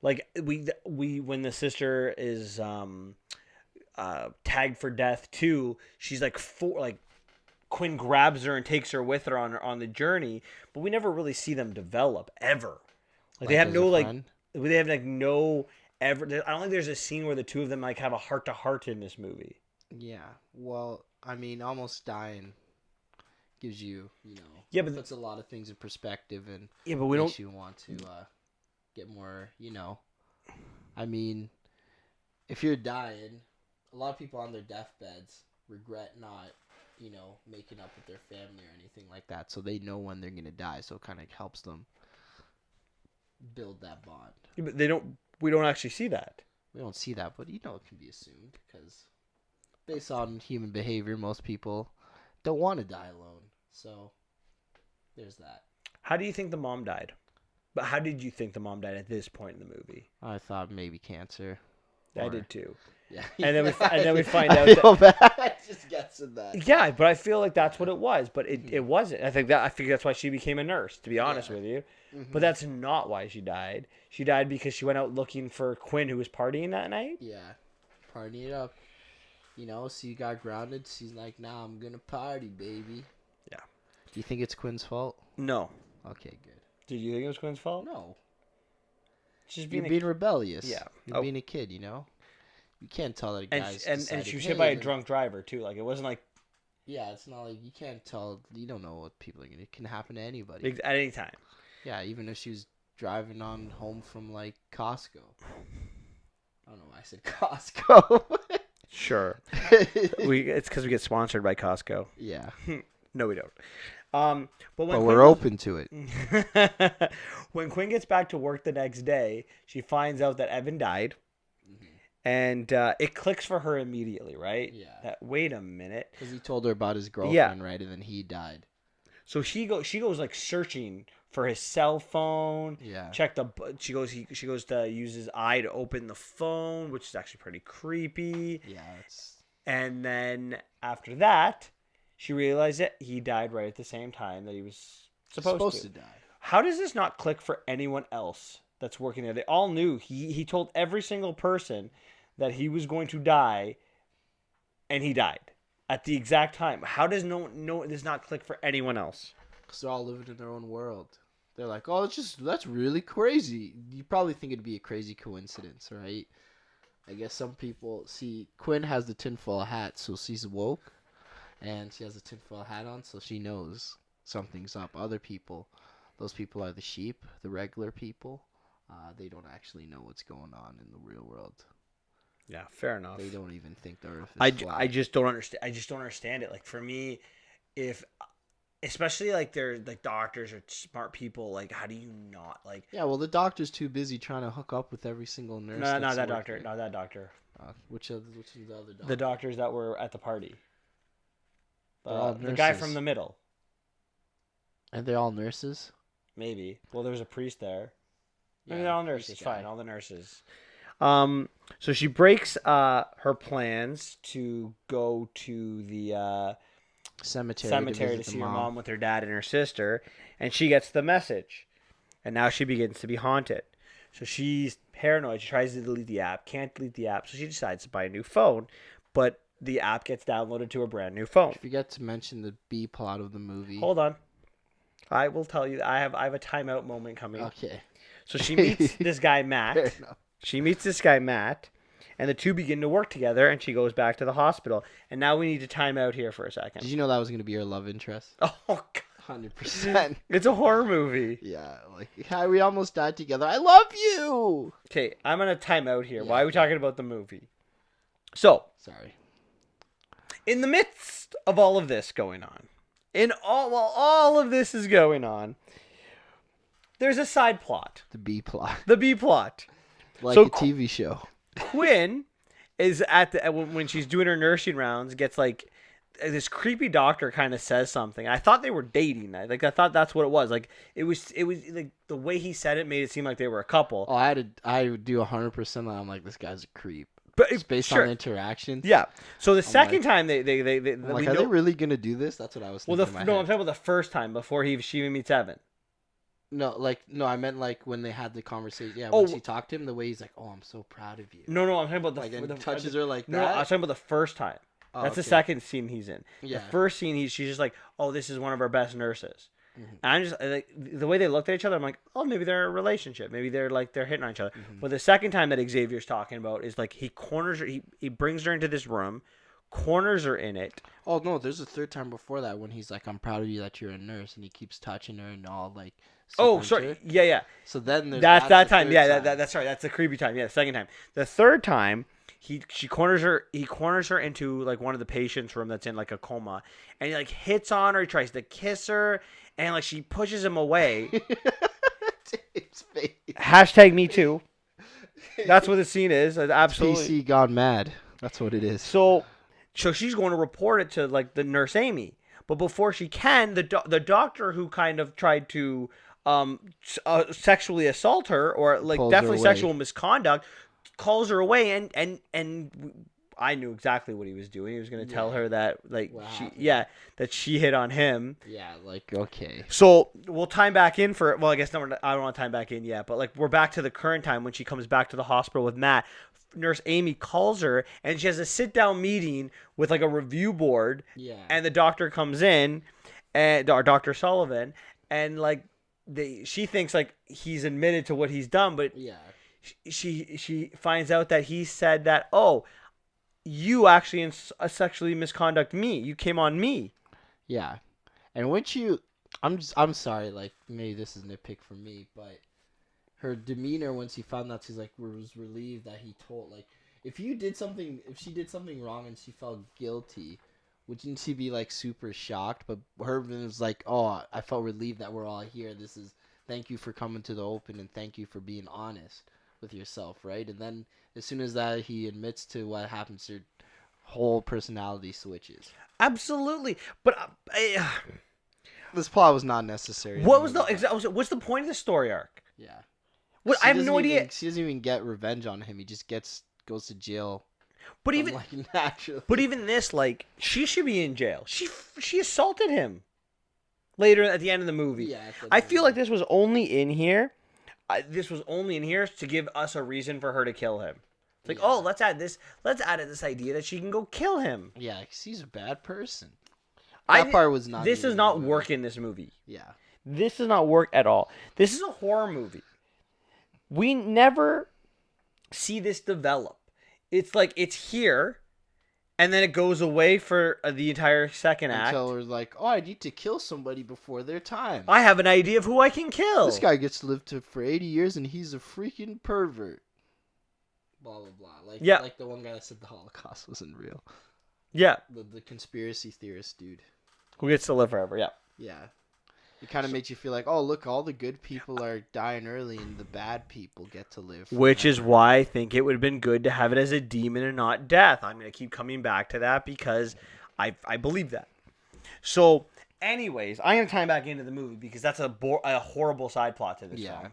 Like we when the sister is tagged for death too, she's like Quinn grabs her and takes her with her on the journey, but we never really see them develop ever. Like they have
as
no
a
like
friend.
they have like no ever. I don't think there's a scene where the two of them like have a heart to heart in this movie.
Yeah. Well, I mean, almost dying gives you,
Yeah, but
puts a lot of things in perspective and
yeah, but we
makes
don't.
you want to get more, I mean, if you're dying, a lot of people on their deathbeds regret not, making up with their family or anything like that. So they know when they're going to die. So it kind of helps them build that bond.
Yeah, but they don't. We don't actually see that.
We don't see that, but it can be assumed because based on human behavior, most people don't want to die alone. So there's that.
How do you think the mom died? But how did you think the mom died at this point in the movie?
I thought maybe cancer.
I
Or-
did too.
Yeah.
And then we find
I
out that-
feel bad. I just guessing that.
Yeah, but I feel like that's what it was, but it wasn't. I think that's why she became a nurse, to be honest
Yeah.
with you.
Mhm.
But that's not why she died. She died because she went out looking for Quinn, who was partying that night.
Yeah, party it up. So you got grounded. She's like, "Nah, I'm gonna party, baby."
Yeah.
Do you think it's Quinn's fault?
No.
Okay, good.
Did you think it was Quinn's fault?
No,
She's
you're
being,
being rebellious.
Yeah.
You're
Oh.
being a kid. You can't tell that a
and
guy's
and
decided,
she was
"Hey,
hit by a
then-"
drunk driver too. Like it wasn't like
Yeah, it's not like you can't tell. You don't know what people are gonna. It can happen to anybody.
at any time.
Yeah, even if she was driving on home from like Costco. I don't know why I said Costco.
Sure. It's because we get sponsored by Costco.
Yeah,
No, we don't. But when
but
Quinn
we're
goes-
open to it.
when Quinn gets back to work the next day, she finds out that Evan died, and it clicks for her immediately, right?
Yeah.
That wait a minute.
Because he told her about his girlfriend, right? And then he died.
So she goes like searching for his cell phone.
Yeah.
She goes to use his eye to open the phone, which is actually pretty creepy.
Yeah, it's
And then after that, she realized that he died right at the same time that he was supposed to.
die.
How does this not click for anyone else that's working there? They all knew. He told every single person that he was going to die, and he died at the exact time. How does this not click for anyone else?
Because they're all living in their own world. They're like, oh, that's really crazy. You probably think it'd be a crazy coincidence, right? I guess some people see Quinn has the tinfoil hat, so she's woke, and she has a tinfoil hat on, so she knows something's up. Other people, those people are the sheep, the regular people. They don't actually know what's going on in the real world.
Yeah, fair enough.
They don't even think the Earth is flat.
I just don't understand. I just don't understand it. Like for me, if especially like they're like doctors or smart people, like how do you not like?
Yeah, well, the doctor's too busy trying to hook up with every single nurse.
No, not
that's
that doctor.
working.
Not that doctor.
Which is the other doctor?
The doctors that were at the party.
They're all
The guy
nurses.
from the middle,
And they're all nurses?
maybe. Well, there was a priest there. Maybe
Yeah,
they're all
priest
nurses.
guy.
Fine, all the nurses. So she breaks her plans to go to the cemetery to see her mom with her dad and her sister, and she gets the message, and now she begins to be haunted. So she's paranoid. She tries to delete the app, can't delete the app, so she decides to buy a new phone, but the app gets downloaded to her brand new phone.
Forget to mention the B plot of the movie.
Hold on, I will tell you. I have a timeout moment coming.
Okay.
So she meets this guy
Fair
Matt.
enough.
She meets this guy Matt, and the two begin to work together, and she goes back to the hospital. And now we need to time out here for a second.
Did you know that was going to be her love interest?
Oh, God.
100%.
It's a horror movie.
Yeah, like, how we almost died together. I love you!
Okay, I'm going to time out here.
Yeah.
Why are we talking about the movie? So,
Sorry.
in the midst of all of this going on, while all of this is going on, there's a side plot.
The B plot.
The B plot.
Like
So
a TV show.
Quinn is when she's doing her nursing rounds, gets like this creepy doctor kind of says something. I thought they were dating. I thought that's what it was. Like it was like the way he said it made it seem like they were a couple.
Oh, I would do 100% that. I'm like, this guy's a creep.
But
It's based
sure.
on interactions.
Yeah. So the second
like-
time they
I'm like, are they really going to do this? That's what I was
well,
thinking in my
I'm
head.
talking about the first time before she meets Evan.
No, I meant like when they had the conversation. Yeah,
Oh.
when she talked to him, the way he's like, "Oh, I'm so proud of you."
No, I'm talking about
Like, and
the
touches her like
No,
that.
I was talking about the first time.
Oh,
That's the
okay.
second scene he's in.
Yeah.
The first scene, she's just like, "Oh, this is one of our best nurses."
Mhm.
And I'm just like the way they looked at each other. I'm like, "Oh, maybe they're in a relationship. Maybe they're hitting on each other."
Mhm.
But the second time that Xavier's talking about is like he corners her. He brings her into this room, corners her in it.
Oh no, there's a third time before that when he's like, "I'm proud of you that you're a nurse," and he keeps touching her and all like.
Oh,
super into
sorry.
her.
Yeah.
So then there's
That's that
the
time.
third
Yeah,
time.
that's right. That's the creepy time. Yeah, the second time. The third time, he corners her into like one of the patients' room that's in like a coma, and he like hits on her. He tries to kiss her, and like she pushes him away.
James' face.
Hashtag me too. That's what the scene is. Absolutely.
PC gone mad. That's what it is.
So she's going to report it to like the nurse Amy, but before she can, the doctor who kind of tried to sexually assault her or like
Pulls her
definitely
away.
sexual misconduct calls her away, and I knew exactly what he was doing. He was going to tell her that like
What
she
happened.
that she hit on him.
Yeah, like okay.
So we'll time back in for I guess no, I don't want to time back in yet, but like we're back to the current time when she comes back to the hospital with Matt. Nurse Amy calls her and she has a sit down meeting with like a review board,
Yeah.
and the doctor comes in, and or Dr. Sullivan, and like she thinks like he's admitted to what he's done, but
yeah.
she finds out that he said that, oh, you actually sexually misconduct me. You came on me.
Yeah. And once you I'm sorry, like maybe this is nitpick for me, but her demeanor when she found out, she's like was relieved that he told, like if she did something wrong and she felt guilty, wouldn't she be like super shocked? But her was like, "Oh, I felt relieved that we're all here. Thank you for coming to the open and thank you for being honest with yourself," right? And then as soon as that he admits to what happens, her whole personality switches.
Absolutely, but
This plot was not necessary.
What was what's the point of the story arc?
Yeah.
What, I have no idea.
She doesn't even get revenge on him. He just goes to jail.
But even
naturally.
But even this, like, she should be in jail. She assaulted him later at the end of the movie.
Yeah.
I feel like this was only in here. This was only in here to give us a reason for her to kill him. It's like, oh, let's add this idea that she can go kill him.
Yeah, 'cause he's a bad person. That part was not.
This does not work in this movie.
Yeah.
This does not work at all. This is a horror movie. We never see this develop. It's like it's here, and then it goes away for the entire second act.
Until we're like, oh, I need to kill somebody before their time.
I have an idea of who I can kill.
This guy gets to live for 80 years, and he's a freaking pervert. Blah blah blah. Like the one guy that said the Holocaust wasn't real.
Yeah.
The conspiracy theorist dude.
Who gets to live forever? Yeah.
Yeah. It kind of makes you feel like, oh, look, all the good people are dying early and the bad people get to live forever.
Which is why I think it would have been good to have it as a demon and not death. I'm going to keep coming back to that because I believe that. So, anyways, I'm going to tie back into the movie because that's a horrible side plot to this film.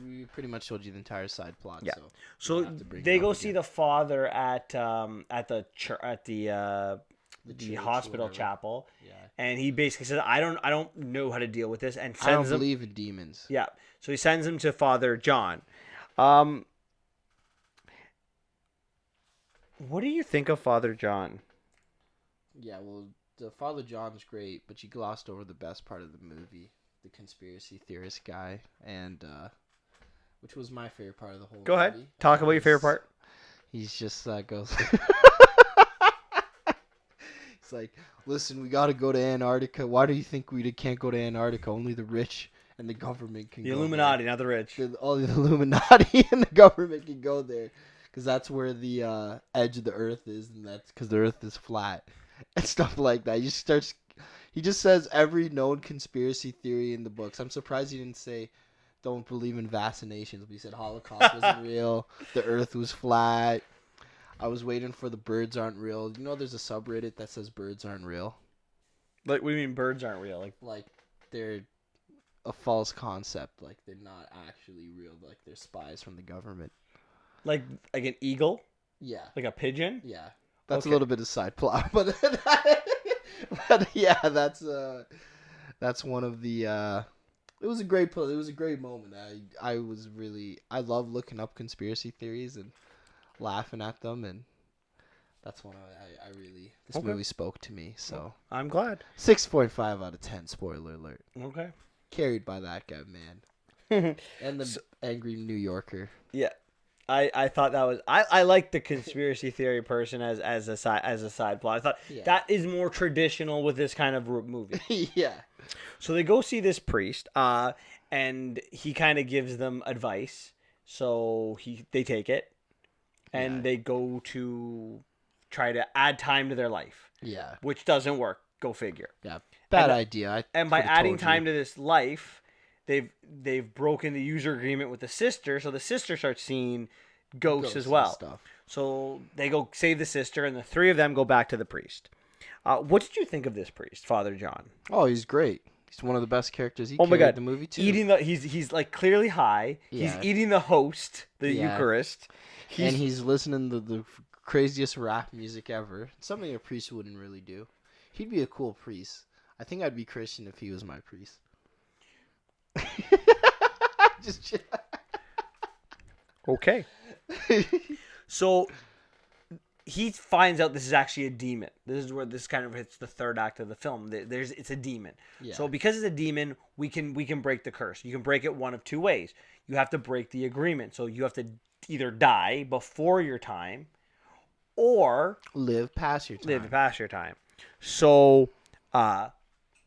We pretty much told you the entire side plot.
Yeah.
So
they go see the father at the hospital chapel.
Yeah.
And he basically says, I don't know how to deal with this, and
I don't
sends him.
believe in demons.
Yeah, so he sends him to Father John. What do you think of Father John?
Yeah, well, the Father John's great, but you glossed over the best part of the movie, the conspiracy theorist guy, and which was my favorite part of the whole movie.
Go ahead, talk about your favorite part.
He's just goes. It's like, listen, we got to go to Antarctica. Why do you think we can't go to Antarctica? Only the rich and the government can go there.
The Illuminati, not the rich.
All the Illuminati and the government can go there. Because that's where the edge of the Earth is. And that's because the Earth is flat. And stuff like that. He just says every known conspiracy theory in the books. I'm surprised he didn't say, don't believe in vaccinations. But he said Holocaust wasn't real. The Earth was flat. I was waiting for the birds aren't real. You know, there's a subreddit that says birds aren't real.
Like, what do you mean birds aren't real?
Like they're a false concept. Like they're not actually real. Like they're spies from the government. Like
an eagle?
Yeah.
Like a pigeon?
Yeah. That's a little bit of side plot, but yeah, that's one of the. It was a great play. It was a great moment. I love looking up conspiracy theories and laughing at them, and that's one this movie spoke to me. So
I'm glad.
6.5 out of 10. Spoiler alert.
Okay.
Carried by that guy, man, and the angry New Yorker.
Yeah, I thought that was I like the conspiracy theory person as a side plot. I thought that is more traditional with this kind of movie.
Yeah.
So they go see this priest, and he kind of gives them advice. So they take it. And they go to try to add time to their life.
Yeah.
Which doesn't work. Go figure.
Yeah. Bad idea.
And by adding time to this life, they've broken the user agreement with the sister, so the sister starts seeing ghosts as well. Stuff. So they go save the sister, and the three of them go back to the priest. What did you think of this priest, Father John?
Oh, he's great. He's one of the best characters he carried in the movie too.
He's like clearly high. Yeah. He's eating the host, the Eucharist.
He's listening to the craziest rap music ever. Something a priest wouldn't really do. He'd be a cool priest. I think I'd be Christian if he was my priest.
Okay. So he finds out this is actually a demon. This is where this kind of hits the third act of the film. It's a demon. Yeah. So because it's a demon, we can break the curse. You can break it one of two ways. You have to break the agreement. So you have to either die before your time or
live past your time.
So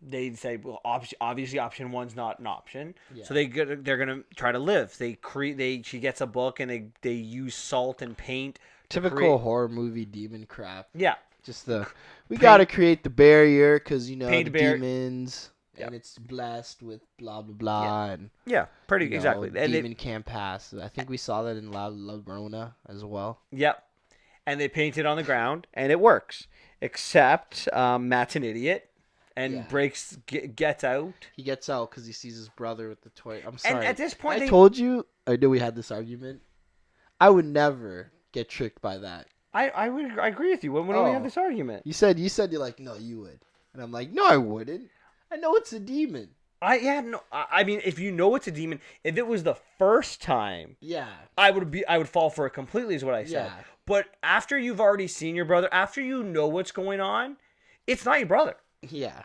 they say, well, obviously option one's not an option. Yeah. So they're gonna try to live. She gets a book and they use salt and paint.
Typical horror movie demon crap.
Yeah.
Just we gotta create the barrier because demons. And it's blessed with blah blah blah, and
exactly. And
demon can't pass. I think we saw that in La Llorona as well.
Yep, and they paint it on the ground, and it works. Except Matt's an idiot, and
Yeah.
gets out.
He gets out because he sees his brother with the toy. I'm
And
sorry.
at this point,
I told you. I knew we had this argument. I would never get tricked by that.
I agree with you. When do we have this argument?
You said you're like, no, you would, and I'm like, no, I wouldn't. I know it's a demon.
I mean, if you know it's a demon, if it was the first time,
Yeah.
I would fall for it completely. Is what I said.
Yeah.
But after you've already seen your brother, after you know what's going on, it's not your brother.
Yeah.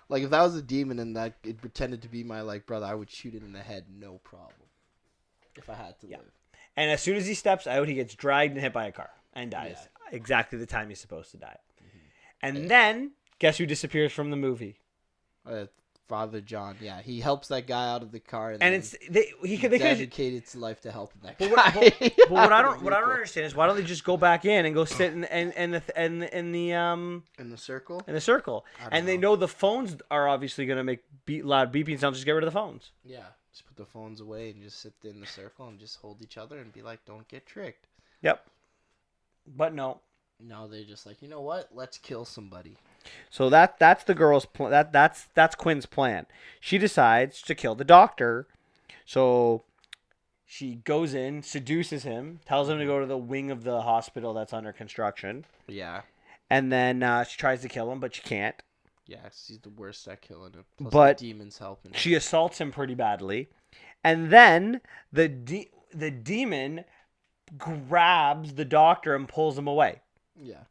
Like if that was a demon and that it pretended to be my like brother, I would shoot it in the head, no problem. If I had to live.
And as soon as he steps out, he gets dragged and hit by a car and dies. Exactly the time he's supposed to die. And then, guess who disappears from the movie?
Father John. Yeah, he helps that guy out of the car,
and they could
dedicated his life to helping that guy.
But what I don't understand is why don't they just go back in and go sit in the
circle?
In the circle. And they know the phones are obviously going to make loud beeping sounds. Just get rid of the phones.
Yeah. Just put the phones away and just sit in the circle and just hold each other and be like, don't get tricked.
Yep. But no.
No, they're just like, you know what? Let's kill somebody.
So that's the girl's plan. That's Quinn's plan. She decides to kill the doctor. So she goes in, seduces him, tells him to go to the wing of the hospital that's under construction.
Yeah.
And then she tries to kill him, but she can't.
Yeah, she's the worst at killing him. Plus
But
the demons helping.
She assaults him pretty badly, and then the demon grabs the doctor and pulls him away.
Yeah.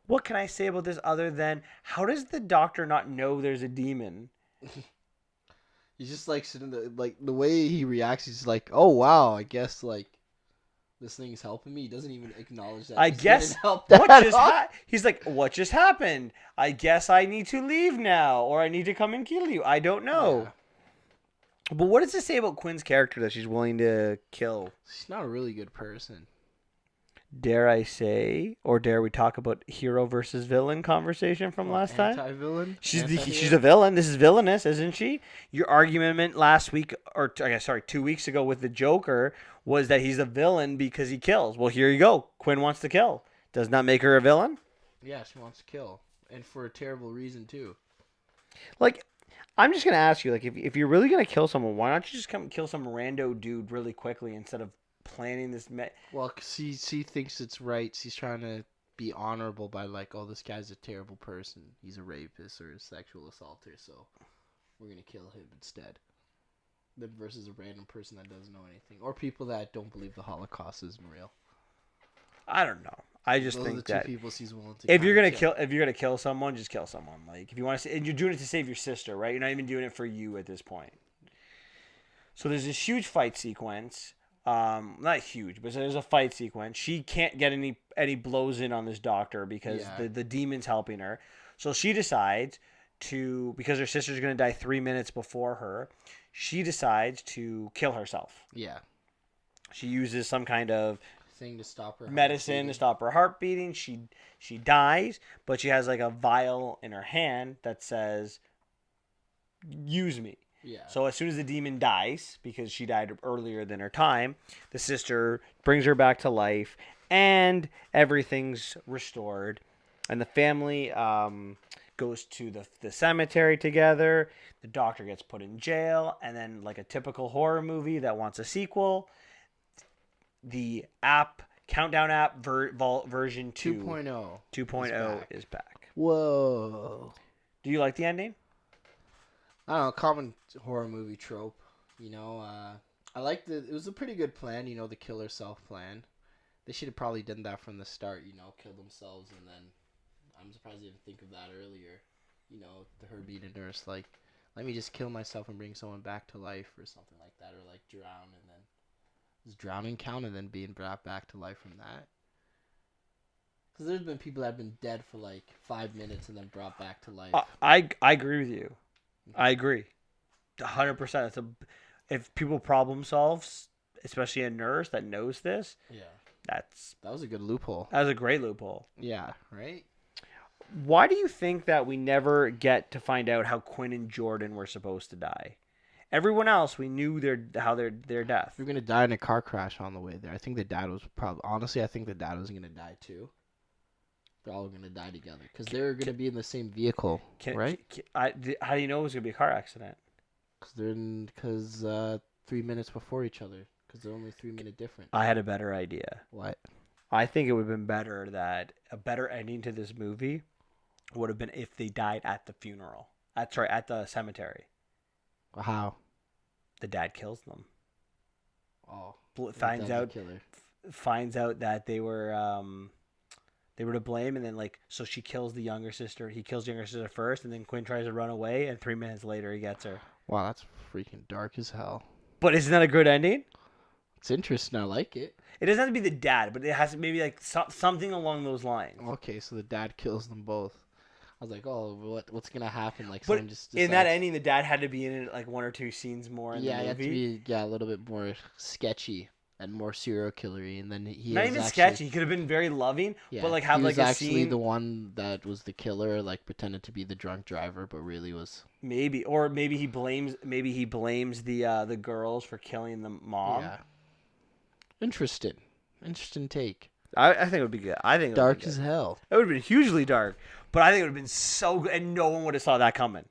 What can I say about this other than how does the doctor not know there's a demon?
He's just like sitting there, like the way he reacts. He's like, "Oh wow, I guess like this thing's helping me." He doesn't even acknowledge that.
I guess he's like, "What just happened? I guess I need to leave now, or I need to come and kill you. I don't know." Yeah. But what does it say about Quinn's character that she's willing to kill?
She's not a really good person.
Dare I say, or dare we talk about hero versus villain conversation from last time?
Anti-villain?
She's a villain. This is villainous, isn't she? Your argument last week, or I guess 2 weeks ago with the Joker was that he's a villain because he kills. Well, here you go. Quinn wants to kill. Does not make her a villain?
Yeah, she wants to kill. And for a terrible reason, too.
Like, I'm just going to ask you, like, if you're really going to kill someone, why don't you just come kill some rando dude really quickly instead of planning this?
Well, cause she thinks it's right. She's trying to be honorable by like, oh, this guy's a terrible person. He's a rapist or a sexual assaulter, so we're going to kill him instead. Then versus a random person that doesn't know anything. Or people that don't believe the Holocaust is real.
I don't know. I just
Those
think
are the
that
two people she's willing to
if you're gonna kill someone, just kill someone. Like if you want to, and you're doing it to save your sister, right? You're not even doing it for you at this point. So there's this huge fight sequence. Not huge, but there's a fight sequence. She can't get any blows in on this doctor because the demon's helping her. So she decides to, because her sister's gonna die 3 minutes before her, she decides to kill herself.
Yeah.
She uses some kind of
thing to stop her
medicine to stop her heart beating. She dies, but she has like a vial in her hand that says, "Use me."
Yeah.
So as soon as the demon dies, because she died earlier than her time, the sister brings her back to life, and everything's restored, and the family goes to the cemetery together. The doctor gets put in jail, and then like a typical horror movie that wants a sequel, the countdown app version 2.0 is back.
Whoa.
Do you like the ending?
I don't know, common horror movie trope. You know, I liked it. It was a pretty good plan, you know, the kill herself plan. They should have probably done that from the start, you know, kill themselves, and then I'm surprised they didn't think of that earlier. You know, her being a nurse, like, let me just kill myself and bring someone back to life or something like that, or like drown and then does drowning count and then being brought back to life from that? Because there's been people that have been dead for like 5 minutes and then brought back to life.
I agree with you. I agree, 100%. If people problem solves, especially a nurse that knows this, that
was a good loophole.
That was a great loophole.
Yeah, right.
Why do you think that we never get to find out how Quinn and Jordan were supposed to die? Everyone else, we knew their death.
They're gonna die in a car crash on the way there. I think the dad was probably honestly. I think the dad was gonna die too. They're all gonna die together because they're gonna be in the same vehicle, right?
How do you know it was gonna be a car accident?
Because they're in 3 minutes before each other. Because they're only 3 minute different.
I had a better idea.
What?
I think it would have been better that a better ending to this movie would have been if they died at the funeral. At the cemetery.
How?
The dad kills them.
Oh.
Finds out that they were to blame, and then so she kills the younger sister. He kills the younger sister first, and then Quinn tries to run away, and 3 minutes later he gets her.
Wow, that's freaking dark as hell.
But isn't that a good ending?
It's interesting. I like it.
It doesn't have to be the dad, but it has to maybe something along those lines.
Okay, so the dad kills them both. I was like, oh, what's gonna happen? Like,
but
someone just decides...
in that ending, the dad had to be in it one or two scenes more. In the movie.
He had to be a little bit more sketchy and more serial killery, and then he
not even sketchy. He could have been very loving, but have
he was
a
actually
scene.
The one that was the killer, pretended to be the drunk driver, but really was
maybe he blames the girls for killing the mom.
Yeah. Interesting take.
I think it would be good. I think
dark as hell.
It would have been hugely dark, but I think it would have been so good, and no one would have saw that coming.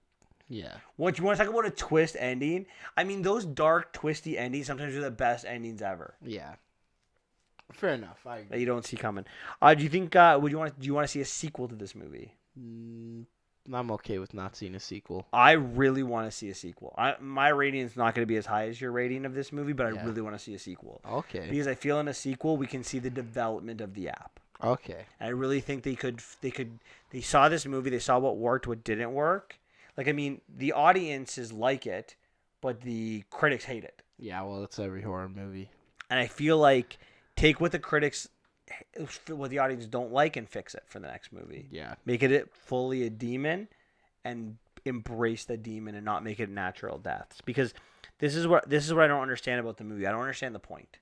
Yeah.
What you want to talk about a twist ending? I mean, those dark, twisty endings sometimes are the best endings ever.
Yeah. Fair enough. I agree.
That you don't see coming. Do you think? Do you want to see a sequel to this movie?
I'm okay with not seeing a sequel.
I really want to see a sequel. My rating is not going to be as high as your rating of this movie, but I really want to see a sequel.
Okay.
Because I feel in a sequel we can see the development of the app.
Okay.
And I really think they saw this movie, they saw what worked, what didn't work. The audiences like it, but the critics hate it.
Yeah, well, it's every horror movie.
And I feel like take what the critics, what the audience don't like, and fix it for the next movie.
Yeah.
Make it fully a demon, and embrace the demon, and not make it natural deaths. Because this is what I don't understand about the movie. I don't understand the point.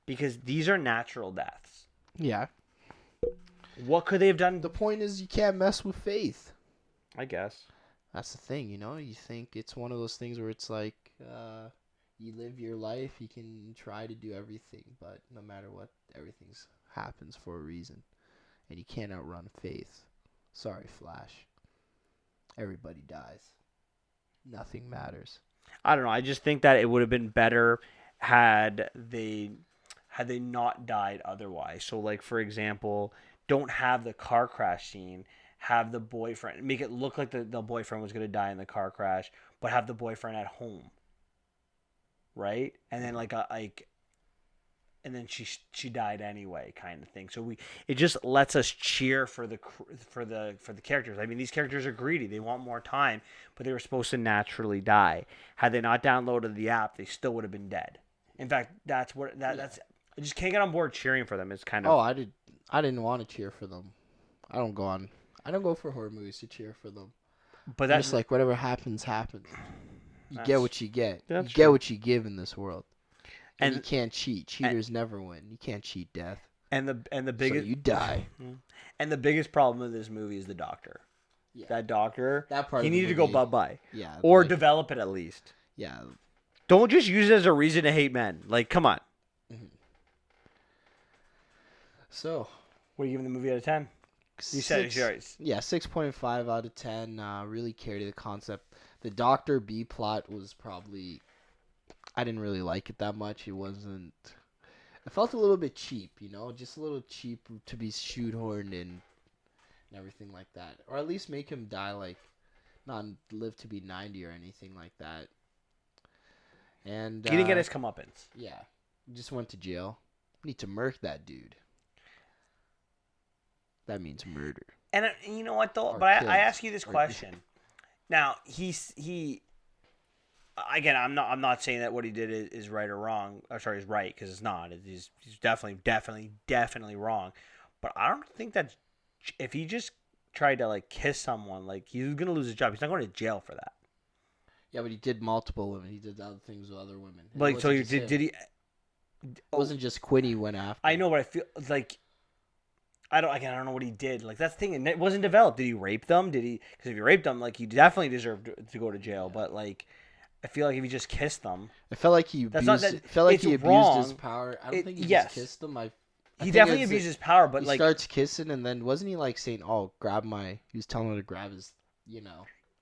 Because these are natural deaths.
Yeah.
What could they have done?
The point is you can't mess with faith.
I guess.
That's the thing, you think it's one of those things where it's you live your life, you can try to do everything, but no matter what, everything happens for a reason. And you can't outrun faith. Sorry, Flash. Everybody dies. Nothing matters.
I don't know. I just think that it would have been better had they not died otherwise. So, for example, don't have the car crash scene. Have the boyfriend, make it look like the boyfriend was going to die in the car crash, but have the boyfriend at home, right? And then and then she died anyway, kind of thing. So it just lets us cheer for the characters. I mean, these characters are greedy; they want more time, but they were supposed to naturally die. Had they not downloaded the app, they still would have been dead. In fact, that's I just can't get on board cheering for them. It's kind of.
Oh, I didn't want to cheer for them. I don't go for horror movies to cheer for them.
But that's
just whatever happens. You get what you get. You
true.
get what you give in this world. And you can't cheat. Cheaters never win. You can't cheat death.
And the biggest
so you die.
And the biggest problem with this movie is the doctor.
Yeah.
That doctor.
That part.
He needed to go bye-bye.
Yeah.
Or develop it at least.
Yeah.
Don't just use it as a reason to hate men. Come on.
Mm-hmm. So,
what are you giving the movie out of 10? You said it's yours.
Yeah, 6.5 out of 10. Really carried the concept. The Dr. B plot was probably... I didn't really like it that much. It wasn't... It felt a little bit cheap, Just a little cheap to be shoehorned in and everything like that. Or at least make him die, not live to be 90 or anything like that. And
he didn't get his comeuppance.
Yeah. He just went to jail. Need to murk that dude. That means murder.
And you know what though?
Or
but
killed.
I ask you this question. Now he again. I'm not saying that what he did is right or wrong. Or sorry, is right because it's not. He's definitely wrong. But I don't think that if he just tried to kiss someone, he's gonna lose his job. He's not going to jail for that.
Yeah, but he did multiple women. He did other things with other women.
So did he?
It wasn't just Quinn he went after.
I know, but I feel I don't know what he did. That's the thing. And it wasn't developed. Did he rape them? Did he? Because if he raped them, he definitely deserved to go to jail. But I feel like if he just kissed them,
I felt like he
That's not
abused.
that-
Felt like
it's
he abused
wrong.
his power. I don't think he
Yes.
just kissed them. I
he
think
definitely
it's
abused his power. But
he
like,
starts kissing, and then wasn't he like saying, "Oh, grab my"? He was telling her to grab his,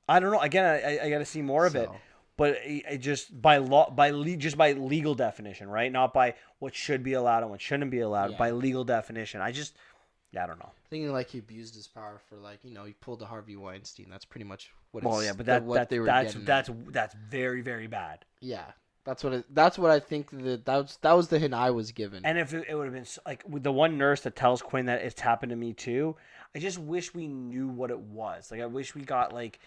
I don't know. Again, I got to see more of it.
So,
But it just by law, just by legal definition, right? Not by what should be allowed and what shouldn't be allowed.
Yeah.
By legal definition, I don't know.
thinking like he abused his power for like he pulled a Harvey Weinstein. That's pretty much what.
Well,
it's,
yeah, but
what they were
that's
getting
that's very very bad.
Yeah, that's what I think that was the hint I was given.
And if it would have been like with the one nurse that tells Quinn that it's happened to me too, I just wish we knew what it was. Like I wish we got like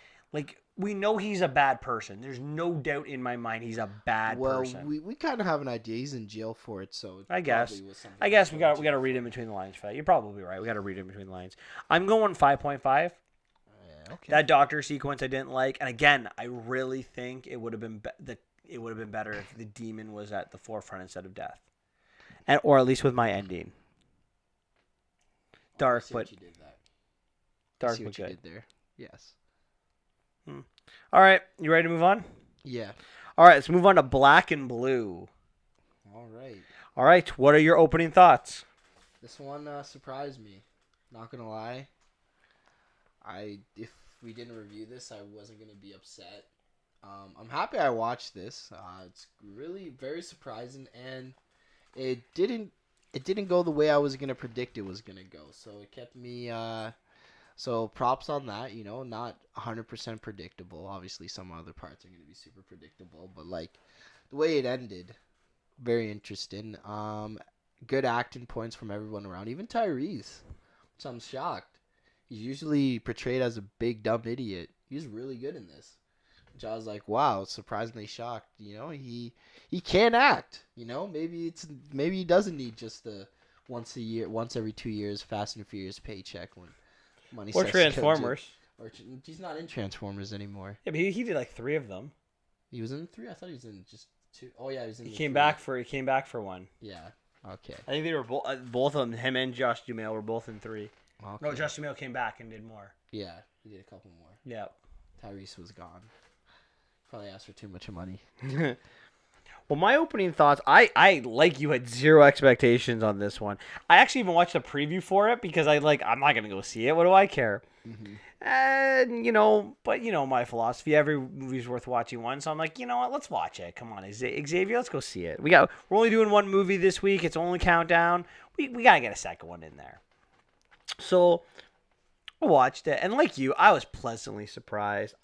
we know he's a bad person. There's no doubt in my mind he's a bad person.
we kind of have an idea. He's in jail for it, so it
I guess.
probably was something
I guess
he
we got
was
to
in
read
jail
in between the lines, Fat. You're probably right. We got to read in between the lines. I'm going 5.5.
for. Yeah, okay.
That doctor sequence I didn't like, and again, I really think it would have been better if the demon was at the forefront instead of death, or at least with my ending. Dark,
I see what
but
you did that. I
dark
see
but
what you
good.
did there. Yes.
All right, you ready to move on?
Yeah.
All right, let's move on to Black and Blue.
All right.
All right, what are your opening thoughts?
This one surprised me. Not gonna lie. If we didn't review this, I wasn't gonna be upset. I'm happy I watched this. It's really very surprising, and it didn't go the way I was gonna predict it was gonna go. So it kept me. So props on that. Not 100% predictable. Obviously, some other parts are gonna be super predictable, but like the way it ended, very interesting. Good acting points from everyone around, even Tyrese. So I'm shocked. He's usually portrayed as a big dumb idiot. He's really good in this. Which I was like, wow, surprisingly shocked. He can act. Maybe he doesn't need just the once every 2 years Fast and Furious paycheck when money
Or
starts to come to-
Transformers.
Or he's not in Transformers anymore.
Yeah, but he did like 3 of them.
He was in 3. I thought he was in just 2. Oh yeah, he was in.
He
the
came
3.
back for one.
Yeah. Okay.
I think they were both of them. Him and Josh Duhamel were both in 3.
Okay.
No, Josh Duhamel came back and did more.
Yeah, he did a couple more.
Yeah.
Tyrese was gone. Probably asked for too much money.
Well, my opening thoughts, I like you had zero expectations on this one. I actually even watched a preview for it because I'm not gonna go see it. What do I care?
Mm-hmm.
And but my philosophy, every movie's worth watching once. So I'm like, you know what? Let's watch it. Come on, Xavier, let's go see it. We're only doing one movie this week. It's only countdown. We gotta get a second one in there. So I watched it, and like you, I was pleasantly surprised.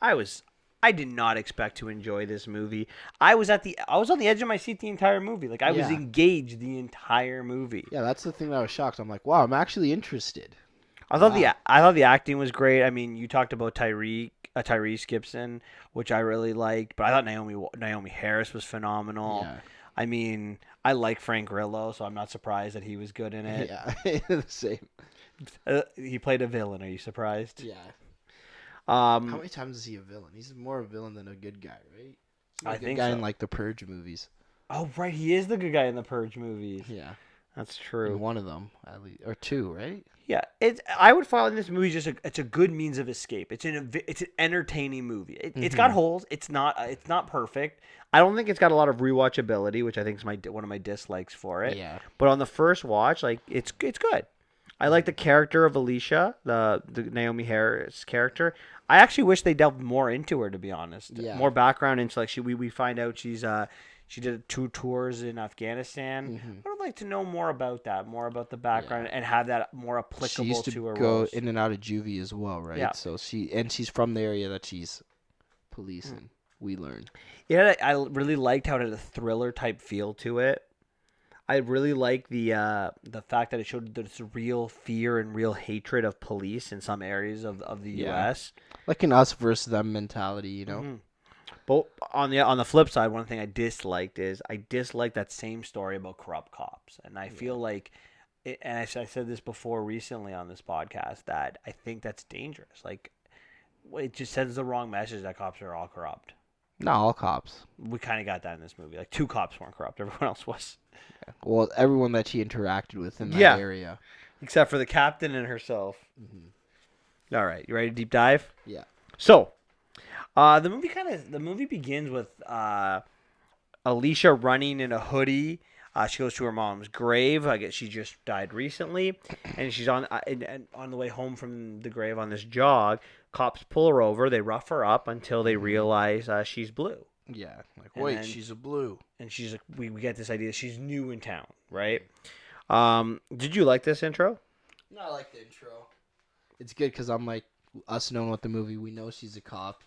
I did not expect to enjoy this movie. I was on the edge of my seat the entire movie. Like I was
Yeah.
engaged the entire movie.
Yeah, that's the thing that I was shocked. I'm like, wow, I'm actually interested.
I thought
Wow.
I thought the acting was great. I mean, you talked about Tyrese Gibson, which I really liked, but I thought Naomi Harris was phenomenal.
Yeah.
I mean, I like Frank Grillo, so I'm not surprised that he was good in it.
Yeah, the same.
He played a villain. Are you surprised?
Yeah. How
Um,
many times is he a villain? He's more a villain than a good guy, right? He's
I
a good
think
guy
so.
in like the Purge movies.
oh right, he is the good guy in the Purge movies.
Yeah.
That's
In
true.
one of them, at least, or 2, right?
Yeah, I would find this movie it's a good means of escape. It's an entertaining movie. It's got holes. It's not perfect. I don't think it's got a lot of rewatchability, which I think is one of my dislikes for it.
Yeah.
But on the first watch, like it's good. I like the character of Alicia, the Naomi Harris character. I actually wish they delved more into her, to be honest.
Yeah.
More background into like we find out she did 2 tours in Afghanistan.
Mm-hmm.
I would like to know more about that, more about the background, and have that more
She
applicable
used
to
to
her
go
roles.
in and out of juvie as well, right?
Yeah.
So she's from the area that she's policing. We learn.
Yeah, I really liked how it had a thriller type feel to it. I really like the fact that it showed this real fear and real hatred of police in some areas of the
Yeah.
U.S.
Like an us versus them mentality, you know?
Mhm. But on the flip side, one thing I disliked that same story about corrupt cops, and I feel like, and I said this before recently on this podcast, that I think that's dangerous. Like, it just sends the wrong message that cops are all corrupt.
Not all cops.
We kind of got that in this movie. Like 2 cops weren't corrupt; everyone else was,
Well, everyone that she interacted with in that
Yeah.
area.
except for the captain and herself.
Mhm.
All right, you ready to deep dive?
Yeah.
So, The movie begins with Alicia running in a hoodie. She goes to her mom's grave. I guess she just died recently, and she's and on the way home from the grave on this jog. Cops pull her over. They rough her up until they realize she's blue.
Yeah, like
And
wait,
then-
she's a blue.
And she's like, we get this idea that she's new in town, right? Did you like this intro?
No, I like the intro. It's good because I'm like us knowing what the movie, we know she's a cop,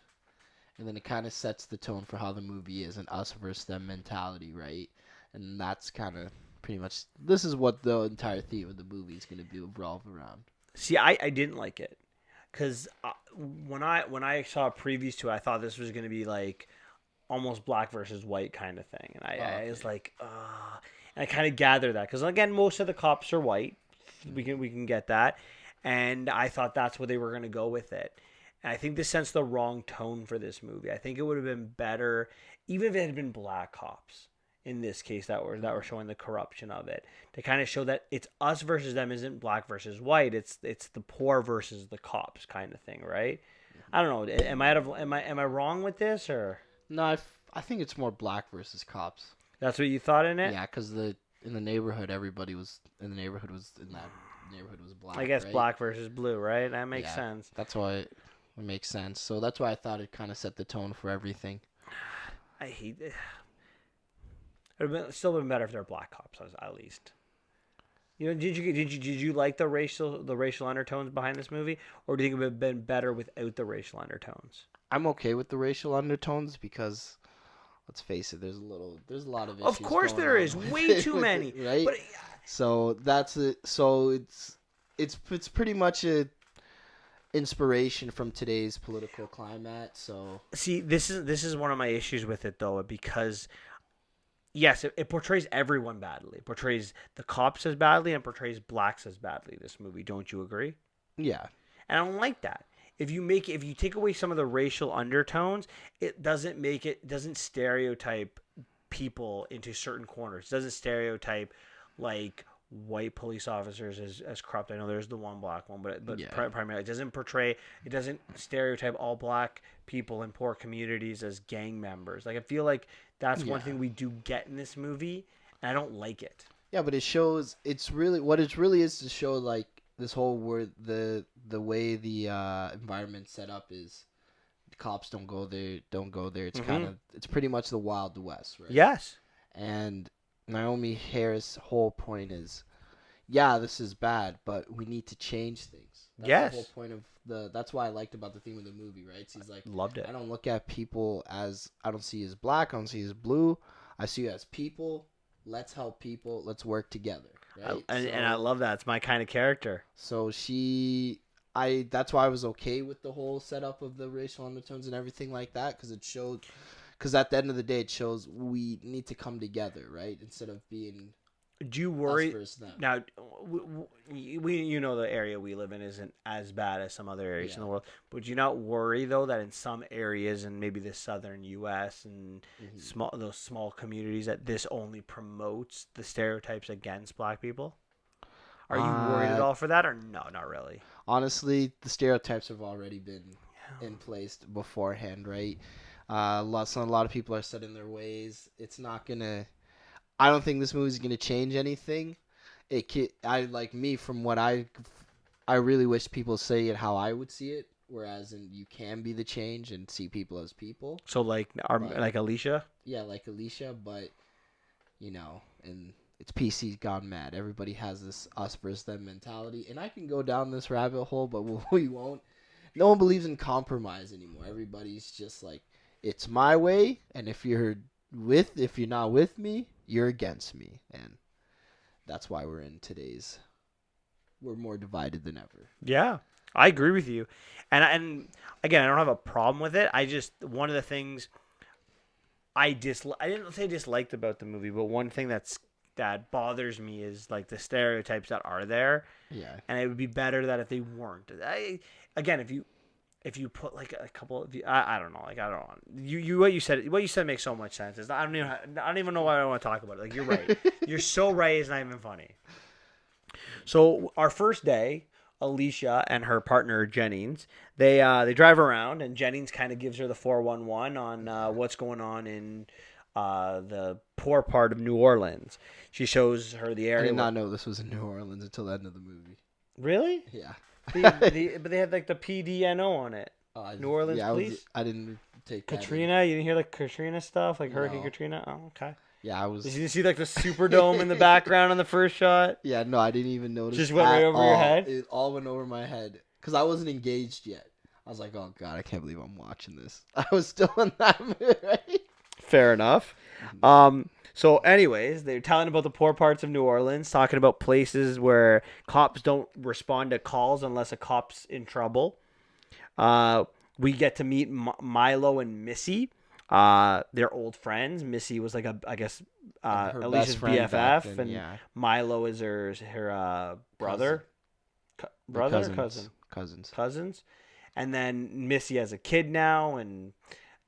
and then it kind of sets the tone for how the movie is an us versus them mentality, right? And that's kind of pretty much this is what the entire theme of the movie is going to be revolve around.
See, I didn't like it because when I saw previews to it, I thought this was going to be like almost black versus white kind of thing, and I was like, and I kind of gathered that because again, most of the cops are white. We can get that, and I thought that's where they were going to go with it. And I think this sets the wrong tone for this movie. I think it would have been better, even if it had been black cops in this case that were showing the corruption of it, to kind of show that it's us versus them, isn't black versus white. It's the poor versus the cops kind of thing, right? I don't know. Am I wrong with this, or
No, I think it's more black versus cops.
that's what you thought in it?
Yeah, because in the neighborhood, everybody was in the neighborhood was black.
I guess
right?
black versus blue, right? That makes
Yeah.
sense.
That's why it makes sense. So that's why I thought it kind of set the tone for everything.
I hate it. It would have still been better if they're black cops, at least. You know, did you like the racial undertones behind this movie, or do you think it would have been better without the racial undertones?
I'm okay with the racial undertones because, let's face it, there's a lot of issues.
Of course
going
there
on
is,
with
way
it,
too
with
many.
it, right?
But
So that's it. So it's pretty much a inspiration from today's political climate. So
see, this is one of my issues with it though, because yes, it portrays everyone badly. It portrays the cops as badly and portrays blacks as badly. This movie, don't you agree?
yeah,
And I don't like that. If you take away some of the racial undertones, it doesn't stereotype people into certain corners. It doesn't stereotype like white police officers as corrupt. I know there's the one black one, but
Yeah.
primarily it doesn't stereotype all black people in poor communities as gang members. Like I feel like that's one
Yeah.
thing we do get in this movie, and I don't like it.
yeah, but it shows. It's really what it really is to show like this whole word the way the environment set up is. The cops don't go there. It's it's pretty much the Wild West, right?
Yes.
And Naomi Harris' whole point is, yeah, this is bad, but we need to change things. That's
Yes.
the whole point of that's why I liked about the theme of the movie, right? So he's like,
Loved it.
I don't look at people as, I don't see you as black, I don't see you as blue. I see you as people. Let's help people. Let's work together, right?
And I love that. It's my kind of character.
So that's why I was okay with the whole setup of the racial undertones and everything like that, because it showed, because at the end of the day, it shows we need to come together, right? Instead of being
Do you
us
worry
versus them.
now? We the area we live in isn't as bad as some other areas in the
Yeah.
world. But do you not worry though that in some areas in maybe the southern U.S. and those small communities that this only promotes the stereotypes against black people? Are you worried at all for that, or no, not really?
Honestly, the stereotypes have already been in place beforehand, right? A lot of people are set in their ways. It's not gonna. I don't think this movie's gonna change anything. From what I really wish people say it how I would see it. Whereas, you can be the change and see people as people.
So like like Alicia.
Yeah, like Alicia, but and it's PC's gone mad. Everybody has this us versus them mentality, and I can go down this rabbit hole, but we won't. No one believes in compromise anymore. Everybody's just like, it's my way, and if you're not with me, you're against me, and that's why we're more divided than ever.
Yeah, I agree with you, and again, I don't have a problem with it. I just one of the things I didn't say disliked about the movie, but one thing that bothers me is like the stereotypes that are there,
Yeah.
and it would be better that if they weren't. Again, if you put like a couple of I don't know, like I don't know. What you said makes so much sense. I don't even know why I want to talk about it. Like you're right, you're so right. It's not even funny. So our first day, Alicia and her partner Jennings. They drive around, and Jennings kind of gives her the 411 on what's going on in the poor part of New Orleans. She shows her the
I
area.
did not know this was in New Orleans until the end of the movie.
Really?
Yeah.
But they had like the PDNO on it. New Orleans police.
I didn't take that in.
Katrina, you didn't hear like Katrina stuff, like Hurricane
No.
Katrina. Oh, okay.
Yeah, I was.
Did you see like the Superdome in the background on the first shot?
Yeah, no, I didn't even notice.
Just went right
at
over your
all.
head?
It all went over my head because I wasn't engaged yet. I was like, oh god, I can't believe I'm watching this. I was still in that mood, right?
Fair enough. So anyways, they're telling about the poor parts of New Orleans, talking about places where cops don't respond to calls unless a cop's in trouble. We get to meet Milo and Missy. They're old friends. Missy was like
Her
Alicia's
best friend back
BFF,
then,
and
yeah.
Milo is her brother. Brother or cousin? Cousins. And then Missy has a kid now, and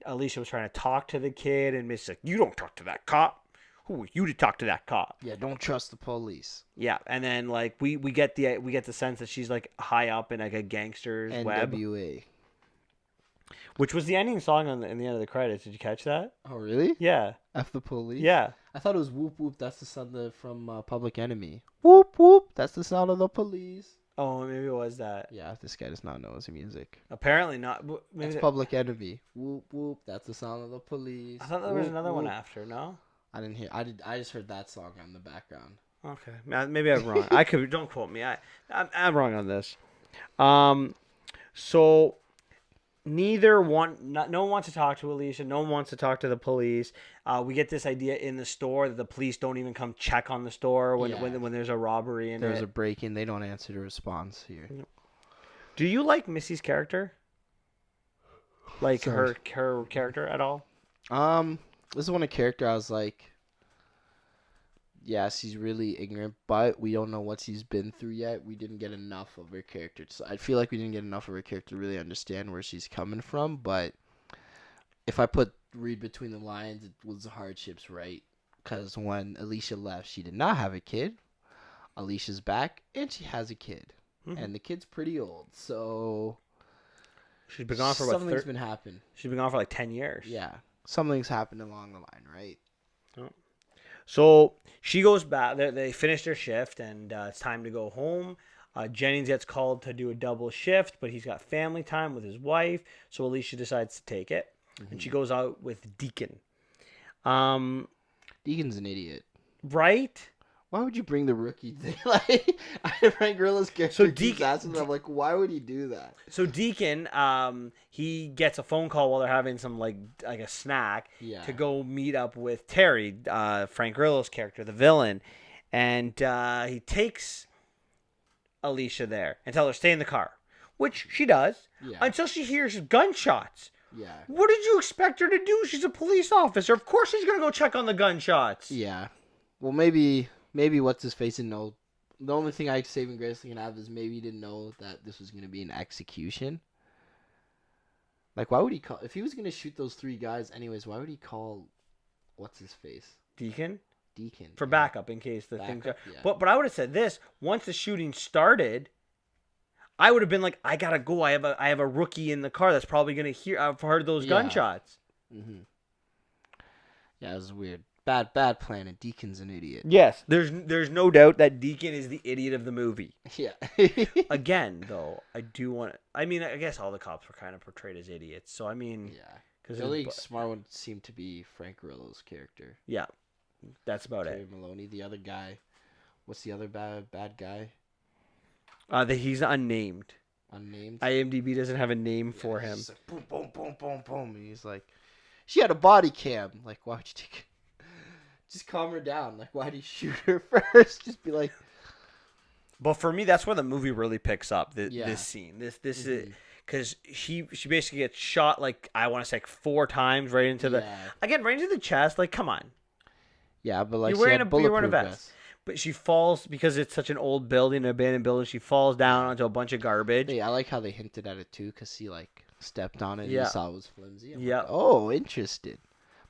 Alicia was trying to talk to the kid, and Missy's like, "You don't talk to that cop. Who are you to talk to that cop?"
Yeah, don't trust the police.
Yeah, and then like we get the sense that she's like high up in like a gangster's web,
NWA.
which was the ending song in the end of the credits. Did you catch that?
Oh really?
Yeah,
F the police.
yeah.
I thought it was whoop whoop. That's the sound from Public Enemy. Whoop whoop. That's the sound of the police.
Oh, maybe it was that.
Yeah, this guy does not know his music.
Apparently not. Maybe
That's Public Enemy. Whoop whoop. That's the sound of the police.
I thought there was
Whoop,
another one
whoop.
after. No.
I didn't hear. I just heard that song in the background.
Okay, maybe I'm wrong. I could. Don't quote me. I'm wrong on this. So no one wants to talk to Alicia. No one wants to talk to the police. We get this idea in the store that the police don't even come check on the store when
Yeah.
when there's a robbery in
There's
it.
a break-in. They don't answer the response here.
Do you like Missy's character? Like
Sorry.
her character at all?
This is one of character I was like, yeah, she's really ignorant, but we don't know what she's been through yet. We didn't get enough of her character. So I feel like we didn't get enough of her character to really understand where she's coming from. But if I read between the lines, it was hardships, right? Because when Alicia left, she did not have a kid. Alicia's back, and she has a kid.
Mhm.
And the kid's pretty old, so
She's been gone for what?
something's been happening.
She's been gone for like 10 years.
Yeah, something's happened along the line, right?
So she goes back. They finish their shift, and it's time to go home. Jennings gets called to do a double shift, but he's got family time with his wife, so Alicia decides to take it, and she goes out with Deacon.
Deacon's an idiot.
Right?
Why would you bring the rookie thing? Like, I Frank Gorilla's character
So
keeps
Deacon-
asking me, I'm like, why would he do that?
So Deacon, he gets a phone call while they're having some like a snack
Yeah.
to go meet up with Terry, Frank Grillo's character, the villain, and he takes Alicia there and tells her stay in the car, which she does
Yeah.
until she hears gunshots.
Yeah.
What did you expect her to do? She's a police officer. Of course she's gonna go check on the gunshots.
Yeah. Well, maybe what's his face didn't know. The only thing I saving grace can have is maybe he didn't know that this was gonna be an execution. Like, why would he call if he was gonna shoot those 3 guys anyways? Why would he call what's his face
Deacon
Deacon
for backup in case the things.
Backup, yeah.
But I would have said this once the shooting started. I would have been like, I gotta go. I have a rookie in the car that's probably gonna hear. I've heard those
Yeah.
gunshots.
Mm-hmm. Yeah, it was weird. Bad plan. And Deacon's an idiot.
Yes, there's no doubt that Deacon is the idiot of the movie.
Yeah.
Again, though, I do want. I mean, I guess all the cops were kind of portrayed as idiots. So I mean,
Yeah.
because
The only smart one seemed to be Frank Grillo's character.
yeah, that's about
Terry
it.
Maloney. The other guy, what's the other bad guy?
That he's unnamed.
Unnamed.
IMDb doesn't have a name for him.
He's like, boom, boom, boom, boom, boom. And he's like, she had a body cam. Like, why would you take? Just calm her down. Like, why'd you shoot her first? Just be like,
But for me, that's where the movie really picks up.
Yeah.
This scene, this is
Mhm.
because she basically gets shot like I want to say like 4 times right into the
Yeah.
again right into the chest. Like, come on.
yeah, but like
You're
she
wearing
had
a you're wearing a
bulletproof
vest. But she falls because it's such an old building, an abandoned building. She falls down onto a bunch of garbage.
Yeah, I like how they hinted at it too, cause she like stepped on it and
Yeah.
you saw it was flimsy. I'm
Yeah.
like, oh, interested.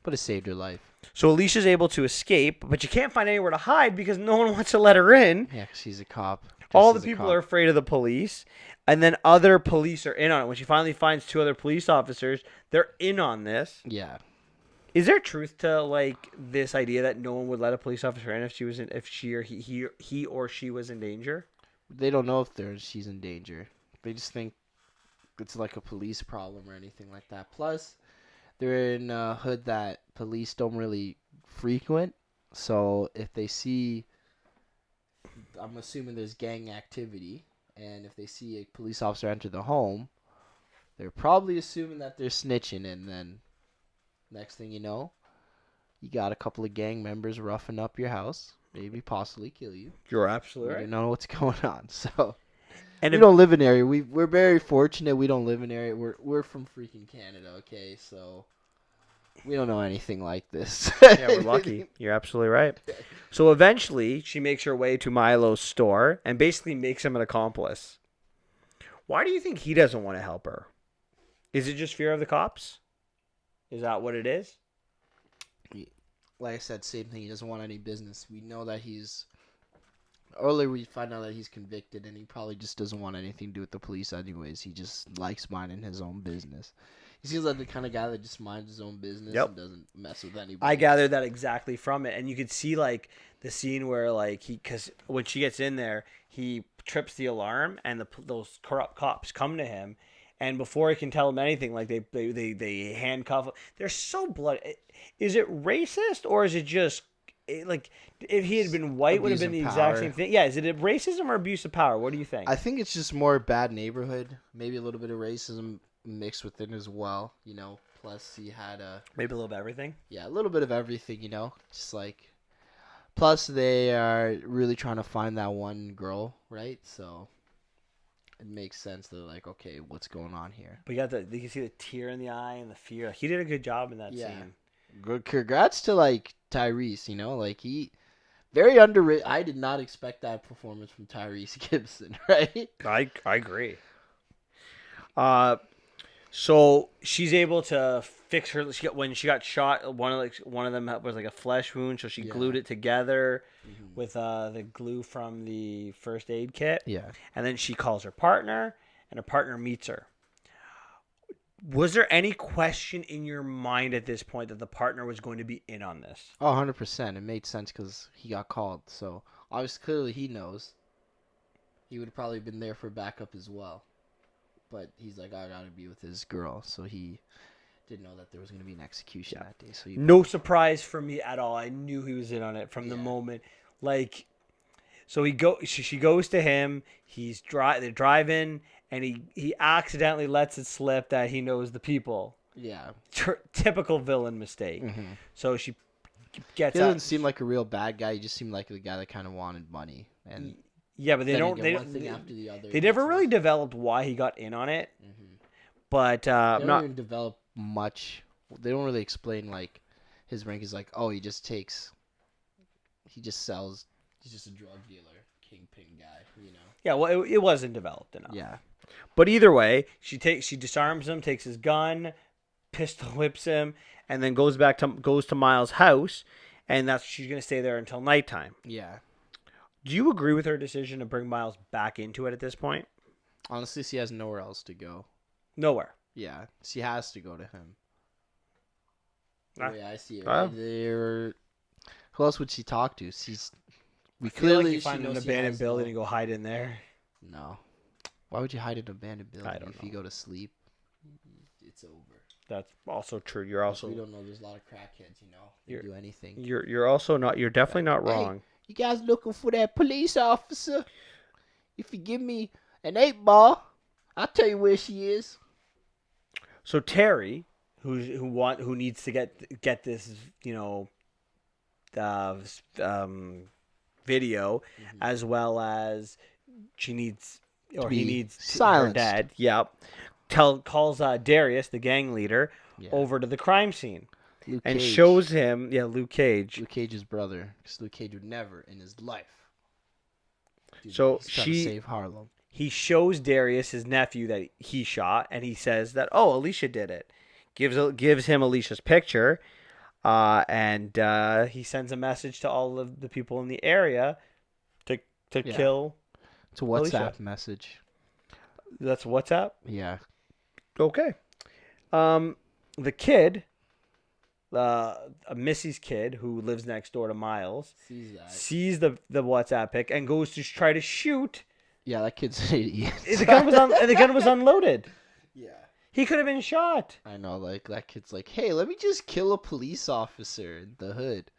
But it saved her life.
So Alicia's able to escape, but you can't find anywhere to hide because no one wants to let her in.
Yeah, 'cause she's a cop.
all the
as a
people
cop.
are afraid of the police, and then other police are in on it. When she finally finds two other police officers, they're in on this.
Yeah.
Is there truth to like this idea that no one would let a police officer in if if she or he or she was in danger?
They don't know if she's in danger. They just think it's like a police problem or anything like that. Plus, they're in a hood that police don't really frequent. So if they see, I'm assuming there's gang activity, and if they see a police officer enter the home, they're probably assuming that they're snitching, and then next thing you know, you got a couple of gang members roughing up your house, maybe possibly kill you.
You're absolutely
You
right.
don't know what's going on. So
And
we
if,
don't live in area. We're very fortunate. We don't live in area. We're from freaking Canada. Okay, so we don't know anything like this.
yeah, we're lucky. You're absolutely right. So eventually, she makes her way to Milo's store and basically makes him an accomplice. Why do you think he doesn't want to help her? Is it just fear of the cops? Is that what it is?
Like I said, same thing. He doesn't want any business. We know that he's. Earlier, we find out that he's convicted, and he probably just doesn't want anything to do with the police, anyways. He just likes minding his own business. He seems like the kind of guy that just minds his own business
Yep.
and doesn't mess with anybody.
I gathered that exactly from it, and you could see like the scene where like because when she gets in there, he trips the alarm, and those corrupt cops come to him, and before he can tell them anything, like they handcuff him. They're so bloody. Is it racist or is it just like if he had been white, would have been the
Abuse of
exact
power.
same thing? Yeah, is it racism or abuse of power? What do you think?
I think it's just more bad neighborhood. Maybe a little bit of racism mixed within as well. You know, plus he had
Maybe a little bit of everything.
a little bit of everything. You know, just like. Plus, they are really trying to find that one girl, right? So it makes sense. They're like, okay, what's going on here?
But you can see the tear in the eye and the fear. He did a good job in that
Yeah.
scene.
Good. Congrats to like Tyrese. You know, like he very underrated. I did not expect that performance from Tyrese Gibson, right?
I agree. So she's able to fix her. When she got shot, one of them was like a flesh wound, so she
Yeah.
glued it together with the glue from the first aid kit,
Yeah.
and then she calls her partner, and her partner meets her. Was there any question in your mind at this point that the partner was going to be in on this?
Oh, 100%. It made sense because he got called. So obviously, clearly he knows. He would have probably been there for backup as well. But he's like, I gotta be with his girl. So he didn't know that there was gonna be an execution that day. So he
No surprise for me at all. I knew he was in on it from the
Yeah.
moment. Like, so she goes to him. They're driving, and he accidentally lets it slip that he knows the people.
yeah.
Typical villain mistake.
Mm-hmm.
So she gets
He doesn't
out.
seem like a real bad guy. He just seemed like the guy that kind of wanted money. And
Yeah, but they
then
don't.
again,
They
one
don't.
thing after the other.
They never really developed why he got in on it.
Mm-hmm.
But
They
I'm
don't
not.
even develop much. They don't really explain like his rank is like, oh, he just sells. He's just a drug dealer, kingpin guy, you know.
Yeah, well, it wasn't developed enough.
Yeah.
But either way, she disarms him, takes his gun, pistol whips him, and then goes to Miles' house, and she's gonna stay there until nighttime.
Yeah.
Do you agree with her decision to bring Miles back into it at this point?
Honestly, she has nowhere else to go.
Nowhere.
Yeah, she has to go to him.
Ah.
The way I see it,
Ah.
right? Who else would she talk to? We
I feel like
clearly
you find
she
an
knows she
abandoned
has
building and go hide in there.
No. Why would you hide in an abandoned building
don't
if you
know.
go to sleep? It's over.
That's also true. You're also
We don't know. There's a lot of crackheads, you know. They do anything.
you're also not. You're definitely not
Hey.
wrong.
You guys looking for that police officer? If you give me an 8-ball, I'll tell you where she is.
So Terry, who needs to get this, video, as well as he needs
be
her
silenced.
dad. Yep. Calls Darius, the gang leader,
Yeah.
over to the crime scene
Luke
and
Cage.
shows him, Luke Cage.
Luke Cage's brother, because Luke Cage would never in his life.
So
he's trying to save Harlem.
He shows Darius his nephew that he shot, and he says that Alicia did it. Gives him Alicia's picture, and he sends a message to all of the people in the area to
Yeah.
kill
It's a WhatsApp message.
That's WhatsApp?
Yeah.
Okay. The kid, Missy's kid, who lives next door to Miles, sees the WhatsApp pic and goes to try to shoot.
Yeah, that kid's an idiot.
The gun was unloaded.
Yeah.
He could have been shot.
I know, like, that kid's like, hey, let me just kill a police officer in the hood.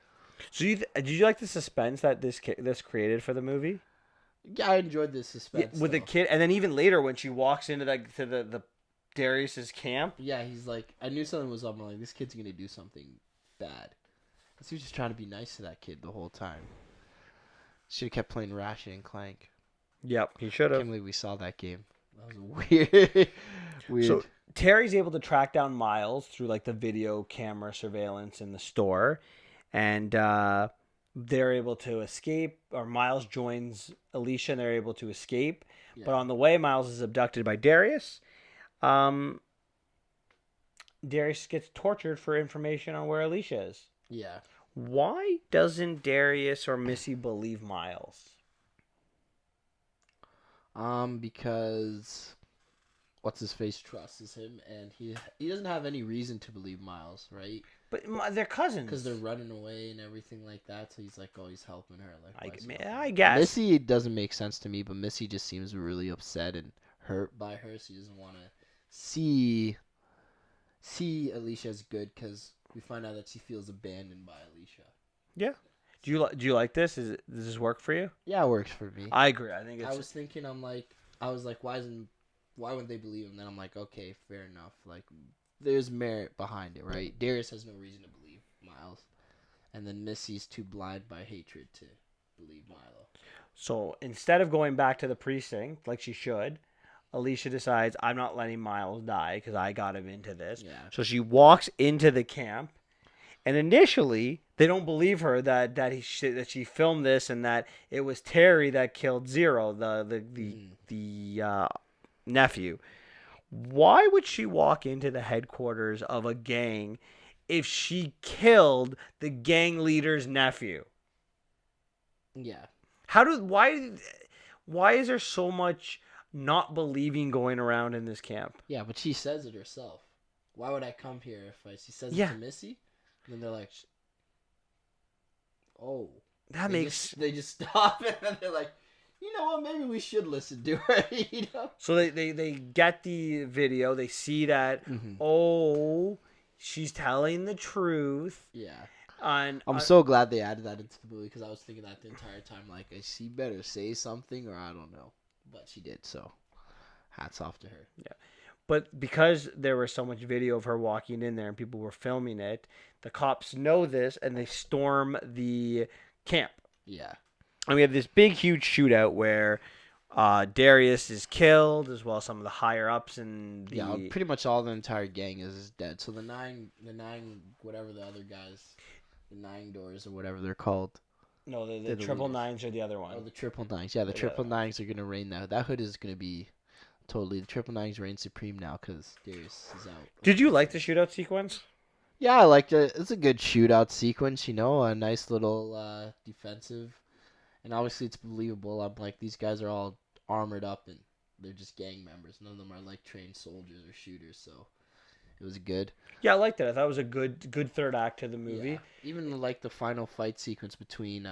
So did you like the suspense that this created for the movie?
Yeah, I enjoyed the suspense.
With the kid, and then even later when she walks into the Darius's camp.
Yeah, he's like, I knew something was up. I'm like, this kid's gonna do something bad. Because he was just trying to be nice to that kid the whole time. Should have kept playing Ratchet and Clank.
Yep, he should
I
have.
can't believe we saw that game. That was weird. Weird.
So Terry's able to track down Miles through like the video camera surveillance in the store, and they're able to escape. Or Miles joins Alicia, and they're able to escape.
Yeah.
But on the way, Miles is abducted by Darius. Darius gets tortured for information on where Alicia is.
Yeah.
Why doesn't Darius or Missy believe Miles?
Because what's his face trusts him, and he doesn't have any reason to believe Miles, right?
But they're cousins.
Because they're running away and everything like that. So he's like, oh, he's helping her. Like,
I guess
Missy doesn't make sense to me, but Missy just seems really upset and hurt by her. So he doesn't want to see Alicia as good, because we find out that she feels abandoned by Alicia.
Yeah. Do you like this? Does this work for you?
Yeah, it works for me.
I agree. I think it's.
I was thinking, I was like, why wouldn't they believe him? Then I'm like, okay, fair enough. Like, there's merit behind it, right? Darius has no reason to believe Miles, and then Missy's too blind by hatred to believe Milo.
So instead of going back to the precinct like she should, Alicia decides, I'm not letting Miles die because I got him into this.
Yeah.
So she walks into the camp, and initially they don't believe her that she filmed this and that it was Terry that killed Zero, the nephew. Why would she walk into the headquarters of a gang if she killed the gang leader's nephew?
Yeah.
Why is there so much not believing going around in this camp?
Yeah, but she says it herself. Why would I come here if she says it to Missy? And then they're like, oh. They just stop and then they're like, you know what, maybe we should listen to her, you know?
So they get the video, they see that, oh, she's telling the truth.
Yeah.
And
I'm so glad they added that into the movie, because I was thinking that the entire time, like, she better say something or I don't know. But she did, so hats off to her.
Yeah. But because there was so much video of her walking in there and people were filming it, the cops know this and they storm the camp.
Yeah.
And we have this big, huge shootout where Darius is killed, as well as some of the higher ups and
yeah, pretty much all the entire gang is dead. So the nine, whatever the other guys, the 9 doors or whatever they're called.
No, the triple nines are the other one.
Oh, the triple nines. Yeah, the triple nines are gonna reign now. That hood is gonna be totally the triple nines reign supreme now because Darius is out.
Did you like the shootout sequence?
Yeah, I liked it. It's a good shootout sequence. You know, a nice little defensive. And obviously it's believable. I'm like, these guys are all armored up and they're just gang members. None of them are like trained soldiers or shooters, so it was good.
Yeah, I liked it. I thought it was a good third act to the movie.
Yeah. Even like the final fight sequence between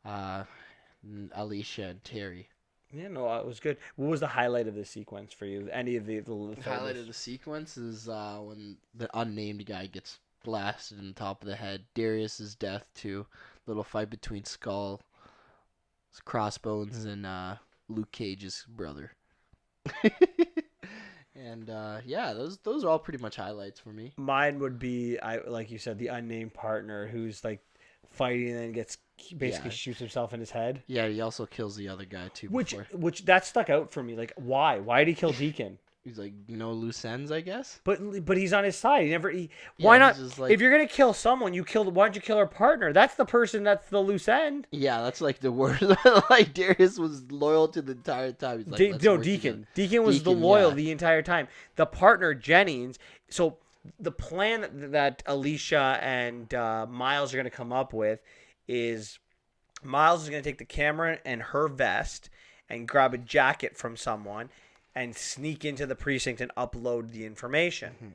Alicia and Terry.
Yeah, no, it was good. What was the highlight of this sequence for you? Any of the
highlight of the sequence is when the unnamed guy gets blasted in the top of the head. Darius's death too. Little fight between Skull, Crossbones, and Luke Cage's brother. And yeah, those are all pretty much highlights for me.
Mine would be, like you said, the unnamed partner who's like fighting and then gets basically shoots himself in his head.
Yeah, he also kills the other guy too.
Which that stuck out for me. Like, why? Why did he kill Deacon?
He's like, no loose ends, I guess.
But he's on his side. Why not? Like, if you're gonna kill someone, why don't you kill our partner? That's the person that's the loose end.
Yeah, that's like the worst. Like Darius was loyal to the entire time. He's like,
Deacon. Deacon was loyal the entire time. The partner Jennings. So the plan that Alicia and Miles are gonna come up with is Miles is going to take the camera and her vest and grab a jacket from someone and sneak into the precinct and upload the information.
Mhm.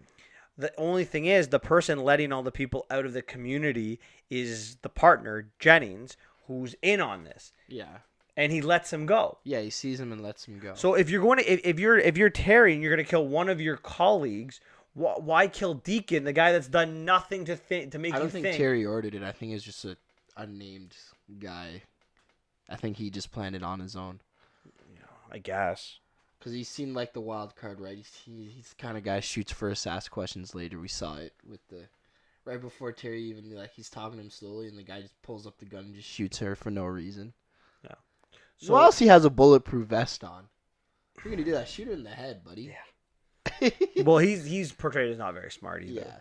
The only thing is, the person letting all the people out of the community is the partner, Jennings, who's in on this,
Yeah.
and he lets him go.
Yeah, he sees him and lets him go.
So if you're going to, if you're Terry and you're going to kill one of your colleagues, why kill Deacon, the guy that's done nothing to make
I
you
don't think
think?
Terry ordered it. I think it's just a unnamed guy. I think he just planned it on his own.
I guess.
Because he seemed like the wild card, right? He's the kind of guy shoots first, asks questions later. We saw it with the right before Terry even like he's talking to him slowly, and the guy just pulls up the gun and just shoots her for no reason.
Yeah.
So what else he has a bulletproof vest on? If you're gonna do that, shoot her in the head, buddy.
Yeah. Well, he's portrayed as not very smart either.
Yeah.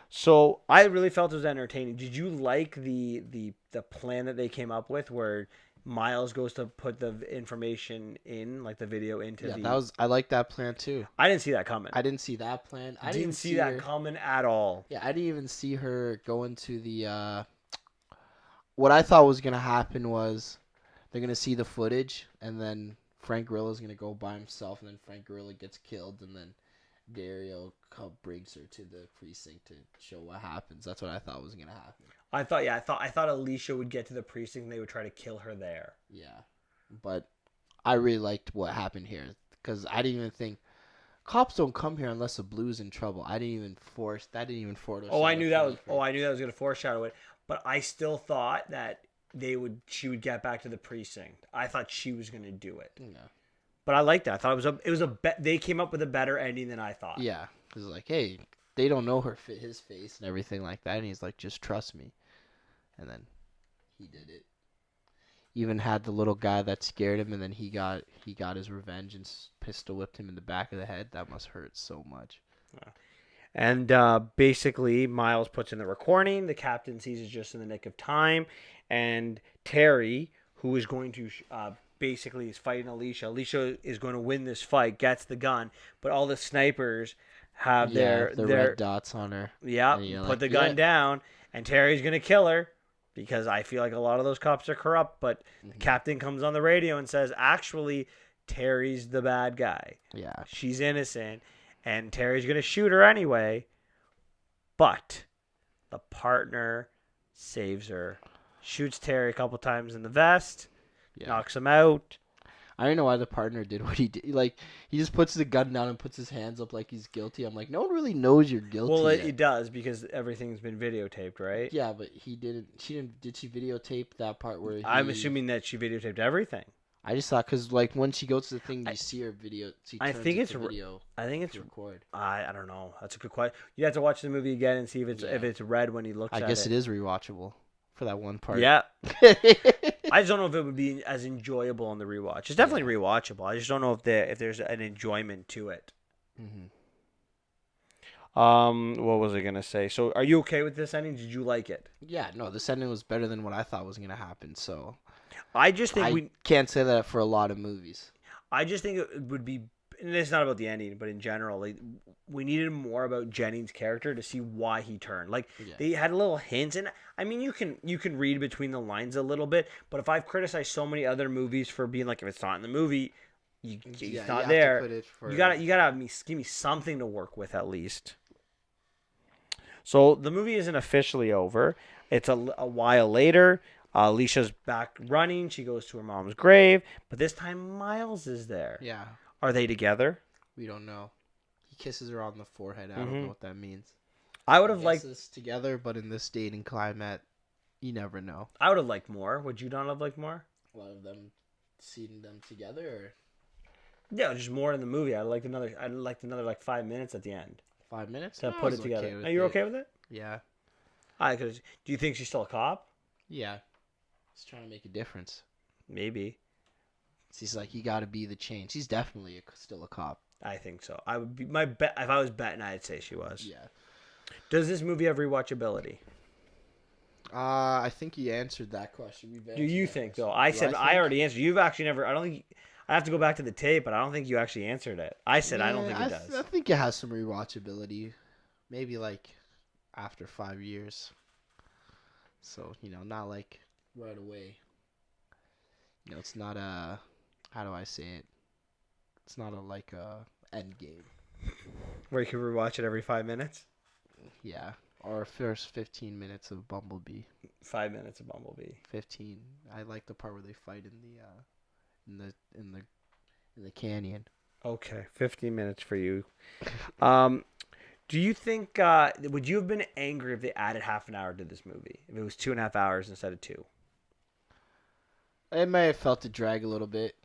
So I really felt it was entertaining. Did you like the plan that they came up with, where Miles goes to put the information in, like the video into
Yeah,
the?
I like that plan too.
I didn't see that coming.
I didn't see that plan. I
didn't see that
her,
coming at all.
Yeah, I didn't even see her go into the. What I thought was gonna happen was they're gonna see the footage, and then Frank Gorilla's gonna go by himself, and then Frank Gorilla gets killed, and then Dario brings her to the precinct to show what happens. That's what I thought was gonna happen.
I thought Alicia would get to the precinct and they would try to kill her there.
Yeah, but I really liked what happened here because I didn't even think cops don't come here unless the blue's in trouble. I didn't even force that. Didn't even force.
I knew that was going to foreshadow it, but I still thought that she would get back to the precinct. I thought she was going to do it.
Yeah.
But I liked that. I thought it was they came up with a better ending than I thought.
Yeah, because like, hey, they don't know his face and everything like that, and he's like, just trust me, and then he did it. Even had the little guy that scared him, and then he got his revenge and pistol whipped him in the back of the head. That must hurt so much.
And basically, Miles puts in the recording. The captain sees it just in the nick of time, and Terry, who is going to basically is fighting Alicia. Alicia is going to win this fight, gets the gun, but all the snipers have their
red dots on her.
Yeah, put the gun down, and Terry's going to kill her because I feel like a lot of those cops are corrupt, but the captain comes on the radio and says, actually, Terry's the bad guy.
Yeah.
She's innocent, and Terry's going to shoot her anyway, but the partner saves her, shoots Terry a couple times in the vest, knocks him out.
I don't know why the partner did what he did. Like, he just puts the gun down and puts his hands up like he's guilty. I'm like, no one really knows you're guilty.
Well,
yet.
it does because everything's been videotaped, right?
Yeah, but he didn't. She didn't. Did she videotape that part where?
I'm assuming that she videotaped everything.
I just thought because like when she goes to the thing, you see her video.
I think it's
video.
I think it's
record.
I don't know. That's a good question. You have to watch the movie again and see if it's red when he looks at it.
I guess it is rewatchable for that one part.
Yeah. I just don't know if it would be as enjoyable on the rewatch. It's definitely rewatchable. I just don't know if there's an enjoyment to it.
Mm-hmm.
What was I gonna say? So, are you okay with this ending? Did you like it?
Yeah, no, this ending was better than what I thought was gonna happen. So,
I just think
I can't say that for a lot of movies.
I just think it would be. And it's not about the ending, but in general, like we needed more about Jennings' character to see why he turned. Like they had little hints, and I mean, you can read between the lines a little bit. But if I've criticized so many other movies for being like, if it's not in the movie, it's not there. You gotta give me something to work with at least. So the movie isn't officially over. It's a while later. Alicia's back running. She goes to her mom's grave, but this time Miles is there.
Yeah.
Are they together?
We don't know. He kisses her on the forehead. I don't know what that means.
I would have liked
this together, but in this dating climate, you never know.
I would have liked more. Would you not have liked more?
A lot of them seeing them together, or
yeah, just more in the movie. I'd liked another like 5 minutes at the end.
5 minutes
to put it together. Are you okay with it?
Yeah.
Do you think she's still a cop?
Yeah. He's trying to make a difference.
Maybe.
He's like, you got to be the change. He's definitely still a cop.
I think so. I would be my bet if I was betting. I'd say she was.
Yeah.
Does this movie have rewatchability?
I think you answered that question.
Do you think though? I said I already answered. You've actually never. I don't think. I have to go back to the tape, but I don't think you actually answered it. I said I don't think it does.
I think it has some rewatchability. Maybe like after 5 years. So not like right away. It's not a, how do I say it? It's not a like a end game.
Where you can rewatch it every 5 minutes.
Yeah. Or first 15 minutes of Bumblebee.
5 minutes of Bumblebee.
15. I like the part where they fight in the canyon.
Okay, 15 minutes for you. Do you think would you have been angry if they added half an hour to this movie? If it was 2.5 hours instead of 2?
It may have felt it drag a little bit.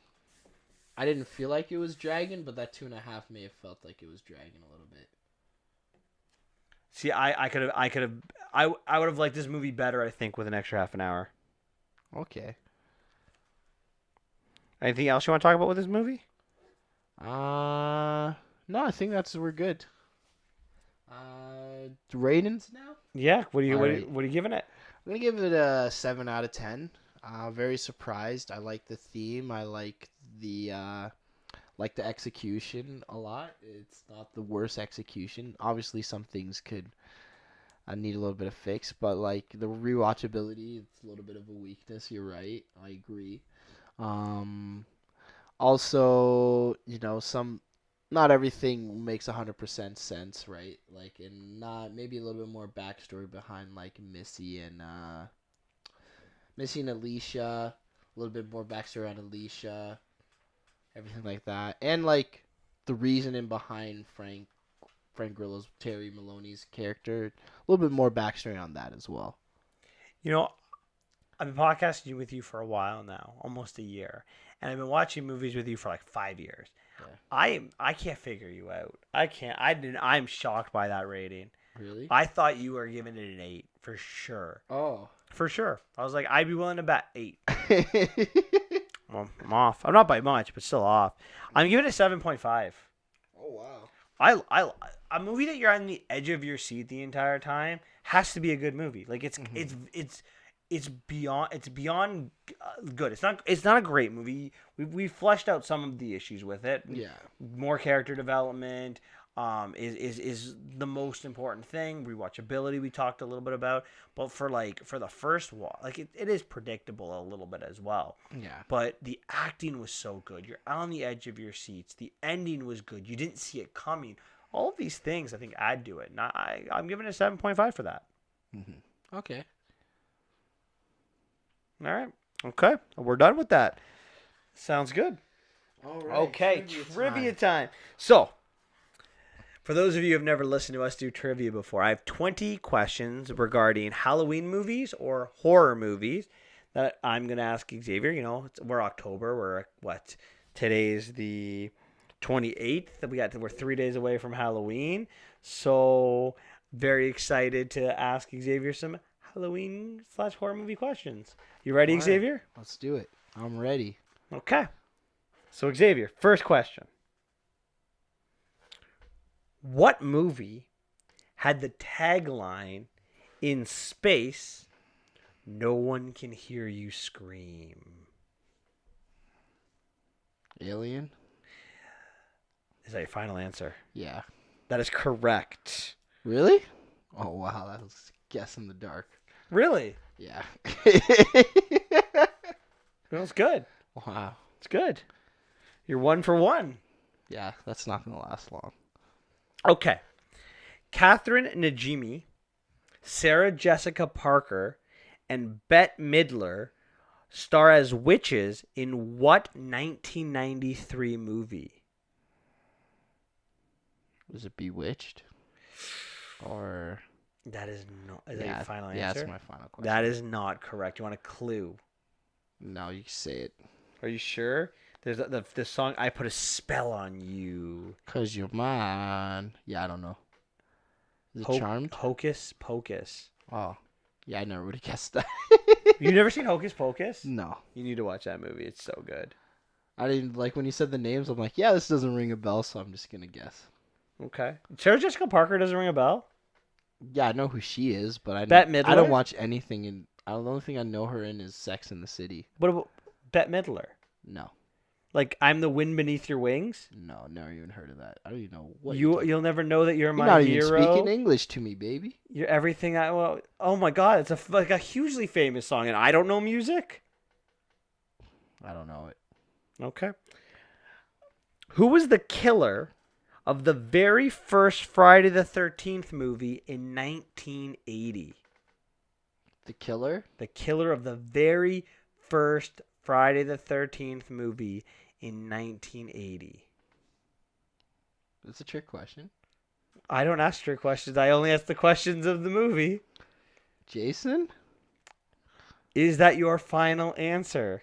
I didn't feel like it was dragging, but that 2.5 may have felt like it was dragging a little bit.
See, I would have liked this movie better, I think, with an extra half an hour.
Okay.
Anything else you want to talk about with this movie?
No, I think we're good. Ratings now?
Yeah. What are you
All
what,
right.
what are you giving it?
I'm gonna give it a 7 out of 10. Very surprised. I like the theme. I like the execution a lot. It's not the worst execution. Obviously, some things could need a little bit of fix, but like the rewatchability, it's a little bit of a weakness. You're right. I agree. Also, not everything makes 100% sense, right? Like, and not maybe a little bit more backstory behind like Missy and Alicia. A little bit more backstory on Alicia, everything like that, and like the reasoning behind Frank Grillo's Terry Maloney's character. A little bit more backstory on that as well.
I've been podcasting with you for a while now, almost a year, and I've been watching movies with you for like 5 years.
Yeah.
I can't figure you out. I can't. I'm shocked by that rating.
Really?
I thought you were giving it an 8 for sure.
Oh.
For sure. I was like, I'd be willing to bet 8. Well, I'm off. I'm not by much, but still off. I'm giving it 7.5.
Oh wow.
A movie that you're on the edge of your seat the entire time has to be a good movie. Like it's beyond good. It's not a great movie. We fleshed out some of the issues with it.
Yeah.
More character development is the most important thing. Rewatchability we talked a little bit about, but for the first walk, like it is predictable a little bit as well.
Yeah.
But the acting was so good. You're on the edge of your seats. The ending was good. You didn't see it coming. All of these things, I think, add to it. And I'm giving it a 7.5 for that.
Mm-hmm. Okay.
All right. Okay. We're done with that. Sounds good.
All right.
Okay. Trivia time. So, for those of you who have never listened to us do trivia before, I have 20 questions regarding Halloween movies or horror movies that I'm going to ask Xavier. We're October. Today's the 28th. We're 3 days away from Halloween. So, very excited to ask Xavier some Halloween/horror movie questions. You ready,
All right.
Xavier?
Let's do it. I'm ready.
Okay. So, Xavier, first question. What movie had the tagline, "In space, no one can hear you scream"?
Alien?
Is that your final answer?
Yeah.
That is correct.
Really? Oh wow, that was guess in the dark.
Really?
Yeah.
That's good.
Wow.
It's good. You're 1 for 1.
Yeah, that's not gonna last long.
Okay. Catherine Najimy, Sarah Jessica Parker, and Bette Midler star as witches in what 1993 movie?
Was it Bewitched? Or
That is not. Is that your final answer?
Yeah, that's my final question.
That is not correct. You want a clue?
No, you can say it.
Are you sure? There's the song "I Put a Spell on You."
'Cause you're mine. Yeah, I don't know. Is it Charmed?
Hocus Pocus.
Oh, yeah, I never would have guessed that.
You've never seen Hocus Pocus?
No,
You need to watch that movie. It's so good.
I didn't like when you said the names. I'm like, yeah, this doesn't ring a bell, so I'm just gonna guess.
Okay. Sarah Jessica Parker doesn't ring a bell?
Yeah, I know who she is, but
Bette Midler?
I don't watch anything in. The only thing I know her in is Sex in the City.
What about Bette Midler?
No.
Like I'm the wind beneath your wings.
No, never even heard of that. I don't even know what
You'll never know that you're
You're
my
not
hero.
even speaking English to me, baby.
You're everything I well. Oh my god, it's like a hugely famous song, and I don't know music.
I don't know it.
Okay. Who was the killer of the very first Friday the 13th movie in 1980?
The killer?
The killer of the very first Friday the 13th movie in 1980.
It's a trick question.
I don't ask trick questions. I only ask the questions of the movie.
Jason?
Is that your final answer?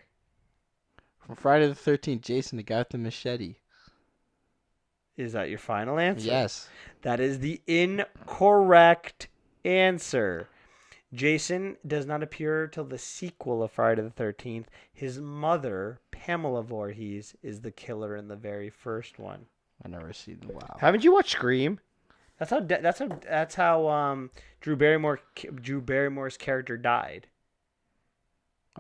From Friday the 13th, Jason, the guy with the machete.
Is that your final answer?
Yes.
That is the incorrect answer. Jason does not appear till the sequel of Friday the 13th. His mother, Pamela Voorhees, is the killer in the very first one.
I never seen the wow.
Haven't you watched Scream? That's how Drew Barrymore's character died.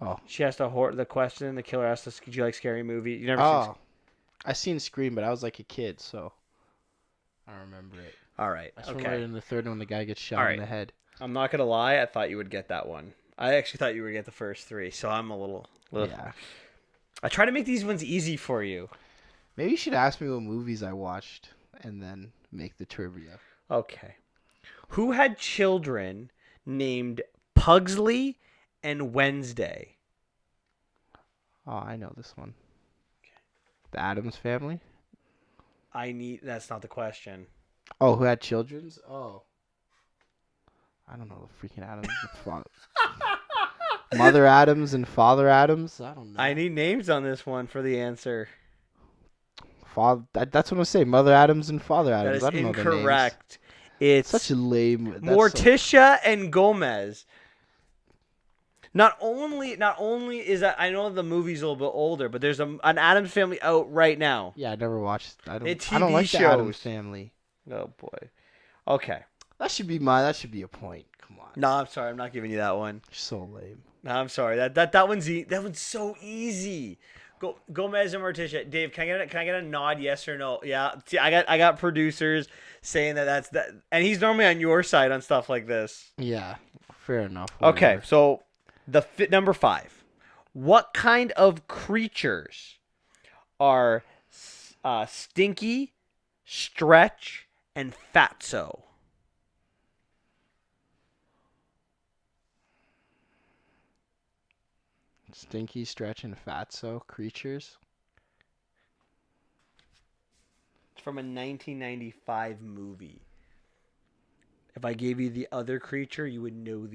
Oh.
She has to the question. The killer asks, "Do you like scary movies?" You never seen?
I seen Scream, but I was like a kid, so I don't remember it.
All right.
I remember it in the third one, the guy gets shot in the head.
I'm not gonna lie. I thought you would get that one. I actually thought you would get the first three, so I'm a little.
Yeah.
I try to make these ones easy for you.
Maybe you should ask me what movies I watched, and then make the trivia.
Okay. Who had children named Pugsley and Wednesday?
Oh, I know this one. The Addams Family?
That's not the question.
Oh, who had children's? Oh. I don't know the freaking Addams. Mother Addams and Father Addams? I don't know.
I need names on this one for the answer.
That's what I say. Mother Addams and Father Addams.
That is
I don't
incorrect.
Know their names.
It's
such a lame.
Morticia and Gomez. Not only is that I know the movie's a little bit older, but there's an Addams Family out right now.
Yeah, I never watched. I don't
TV
like
shows.
the Addams Family.
Oh boy. Okay.
That should be a point. Come on.
No, I'm sorry. I'm not giving you that one.
You're so lame.
No, I'm sorry. That one's so easy. Gomez and Morticia. Dave, can I get a nod? Yes or no? Yeah. See, I got producers saying that's that, and he's normally on your side on stuff like this.
Yeah. Fair enough.
Whatever. Okay, so number 5. What kind of creatures are Stinky, Stretch, and Fatso?
Stinky, Stretch, and Fatso creatures.
It's from a 1995 movie. If I gave you the other creature, you would know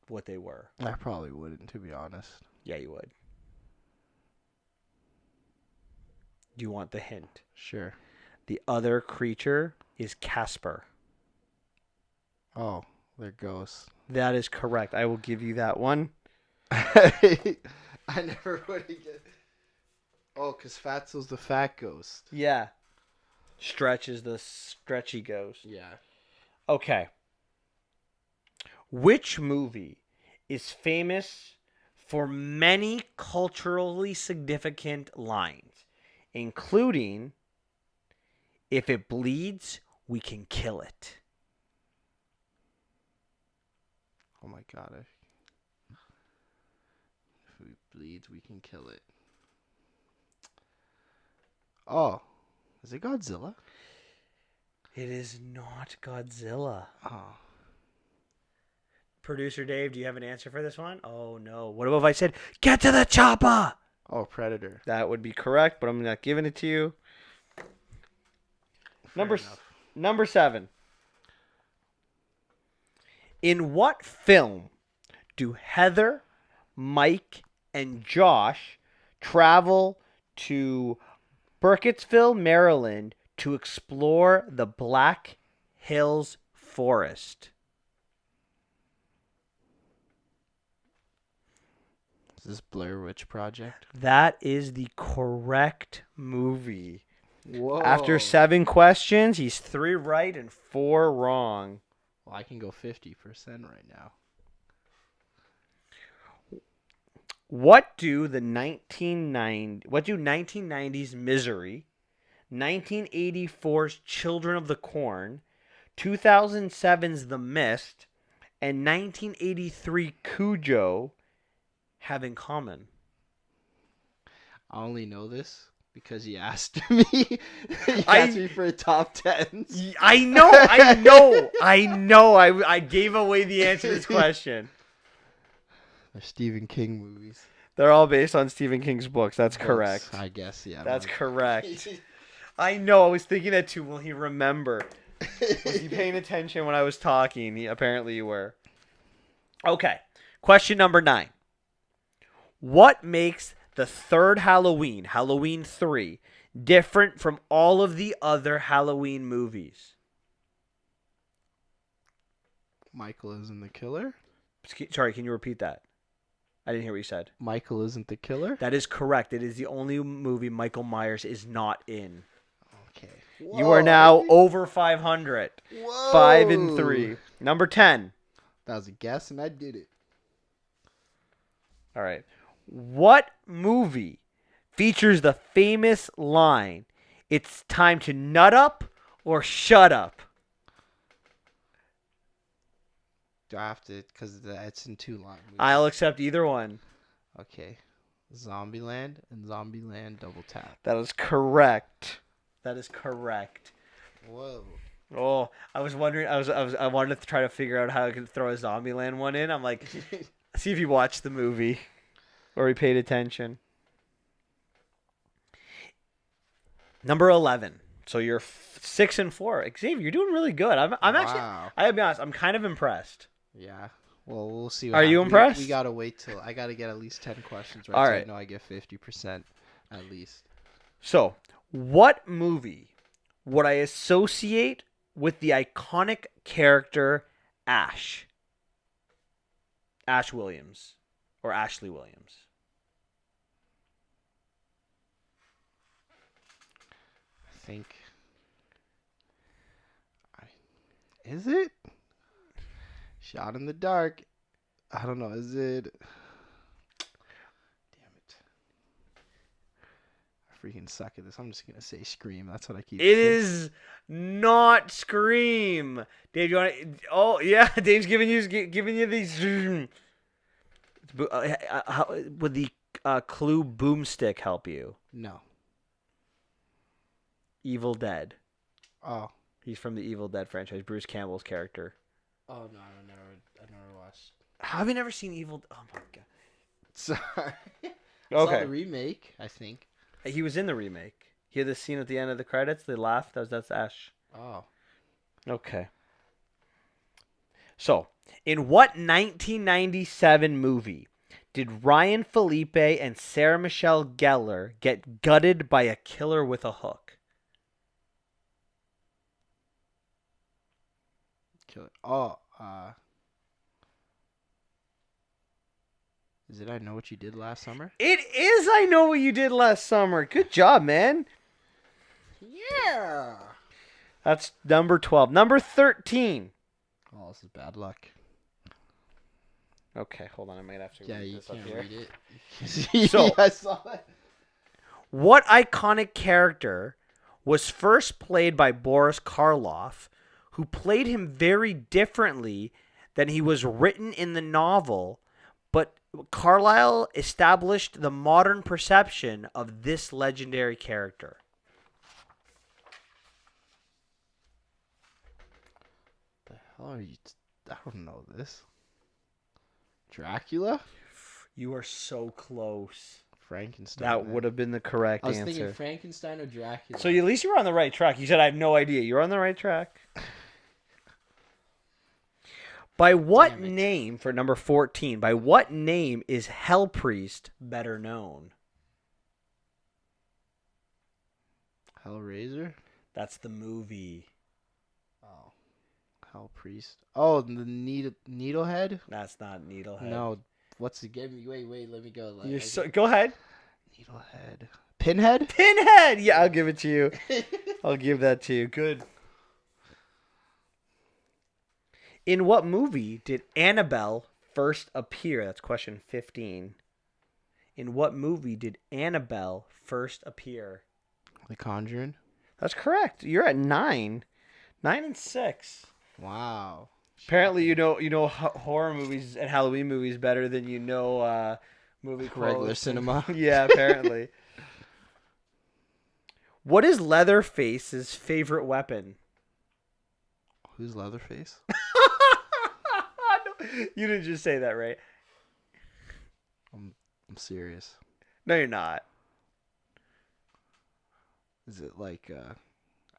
what they were.
I probably wouldn't, to be honest.
Yeah, you would. Do you want the hint?
Sure.
The other creature is Casper.
Oh, they're ghosts.
That is correct. I will give you that one.
I never would get. Oh, because Fatso's the fat ghost.
Yeah. Stretch is the stretchy ghost.
Yeah.
Okay. Which movie is famous for many culturally significant lines, including "If it bleeds, we can kill it"?
Oh my god. If it bleeds, we can kill it. Oh. Is it Godzilla?
It is not Godzilla.
Oh.
Producer Dave, do you have an answer for this one? Oh, no. What about if I said, "Get to the chopper"?
Oh, Predator.
That would be correct, but I'm not giving it to you. Number 7. In what film do Heather, Mike, and Josh travel to Burkittsville, Maryland to explore the Black Hills Forest?
Is this Blair Witch Project?
That is the correct movie.
Whoa.
After 7 questions, he's 3 right and 4 wrong.
Well, I can go 50% right now.
What do 1990s Misery, 1984's Children of the Corn, 2007's The Mist, and 1983 Cujo have in common?
I only know this because you asked me. You
I-
asked me for a top 10s.
I know. I gave away the answer to this question.
They're Stephen King movies.
They're all based on Stephen King's books. That's
Books,
correct.
I guess, yeah.
That's
Mike.
correct. I know. I was thinking that too. Will he remember? Was he paying attention when I was talking? Apparently you were. Okay. Question number 9. What makes the third Halloween, Halloween 3, different from all of the other Halloween movies?
Michael isn't the killer?
Sorry, can you repeat that? I didn't hear what you said.
Michael isn't the killer?
That is correct. It is the only movie Michael Myers is not in.
Okay.
You are now over 500.
Whoa.
5 and 3. Number 10.
That was a guess, and I did it.
All right. What movie features the famous line, "It's time to nut up or shut up"?
Do I have to? Because it's in 2 lines.
I'll accept either one.
Okay. Zombieland and Zombieland Double Tap.
That is correct. That is correct.
Whoa.
Oh, I was wondering. I wanted to try to figure out how I could throw a Zombieland one in. I'm like, see if you watched the movie or you paid attention. Number 11. So you're 6 and 4. Xavier, you're doing really good. I'm actually.
Wow.
I gotta be honest. I'm kind of impressed.
Yeah. Well, we'll see.
Are you impressed?
We gotta wait till I gotta get at least 10 questions right.
All
so
right.
I know I get 50% at least.
So, what movie would I associate with the iconic character Ash? Ash Williams or Ashley Williams?
I think. Is it? Shot in the dark. I don't know. Is it? Damn it. I freaking suck at this. I'm just gonna say Scream. That's what I keep.
It
saying.
is not Scream. Dave, you want to? Oh yeah, Dave's giving you these. Would the clue boomstick help you?
No.
Evil Dead.
Oh.
He's from the Evil Dead franchise. Bruce Campbell's character.
Oh no! I never watched.
Have you never seen Evil? Oh my god.
Sorry. I saw
Okay.
the remake, I think.
He was in the remake. He had the scene at the end of the credits. They laugh. That's Ash.
Oh.
Okay. So, in what 1997 movie did Ryan Felipe and Sarah Michelle Gellar get gutted by a killer with a hook?
Kill it. Oh. Is it I Know What You Did Last Summer?
It is I Know What You Did Last Summer. Good job, man.
Yeah.
That's number 12. Number 13.
Oh, this is bad luck.
Okay, hold on. I might have to
Yeah,
read
you
this up
can't
here.
read it.
So-
I saw that.
What iconic character was first played by Boris Karloff, who played him very differently than he was written in the novel, but Carlyle established the modern perception of this legendary character?
The hell are you? I don't know this. Dracula?
You are so close.
Frankenstein.
That
man.
would have been the correct
I was
answer.
thinking Frankenstein or Dracula.
So at least you were on the right track. You said I have no idea. You're on the right track. By what
Damn it.
name, for number 14, by what name is Hellpriest better known?
Hellraiser?
That's the movie.
Oh. Hell Priest. Oh, the Needlehead?
That's not Needlehead.
No. What's the game? Wait, let me go.
You're go ahead.
Needlehead. Pinhead?
Pinhead! Yeah, I'll give it to you. I'll give that to you. Good. In what movie did Annabelle first appear? That's question 15. In what movie did Annabelle first appear?
The Conjuring.
That's correct. You're at 9. 9 and 6.
Wow.
Apparently, you know horror movies and Halloween movies better than you know movie quotes.
Regular cinema.
Yeah, apparently. What is Leatherface's favorite weapon?
Who's Leatherface?
You didn't just say that, right?
I'm serious.
No, you're not.
Is it like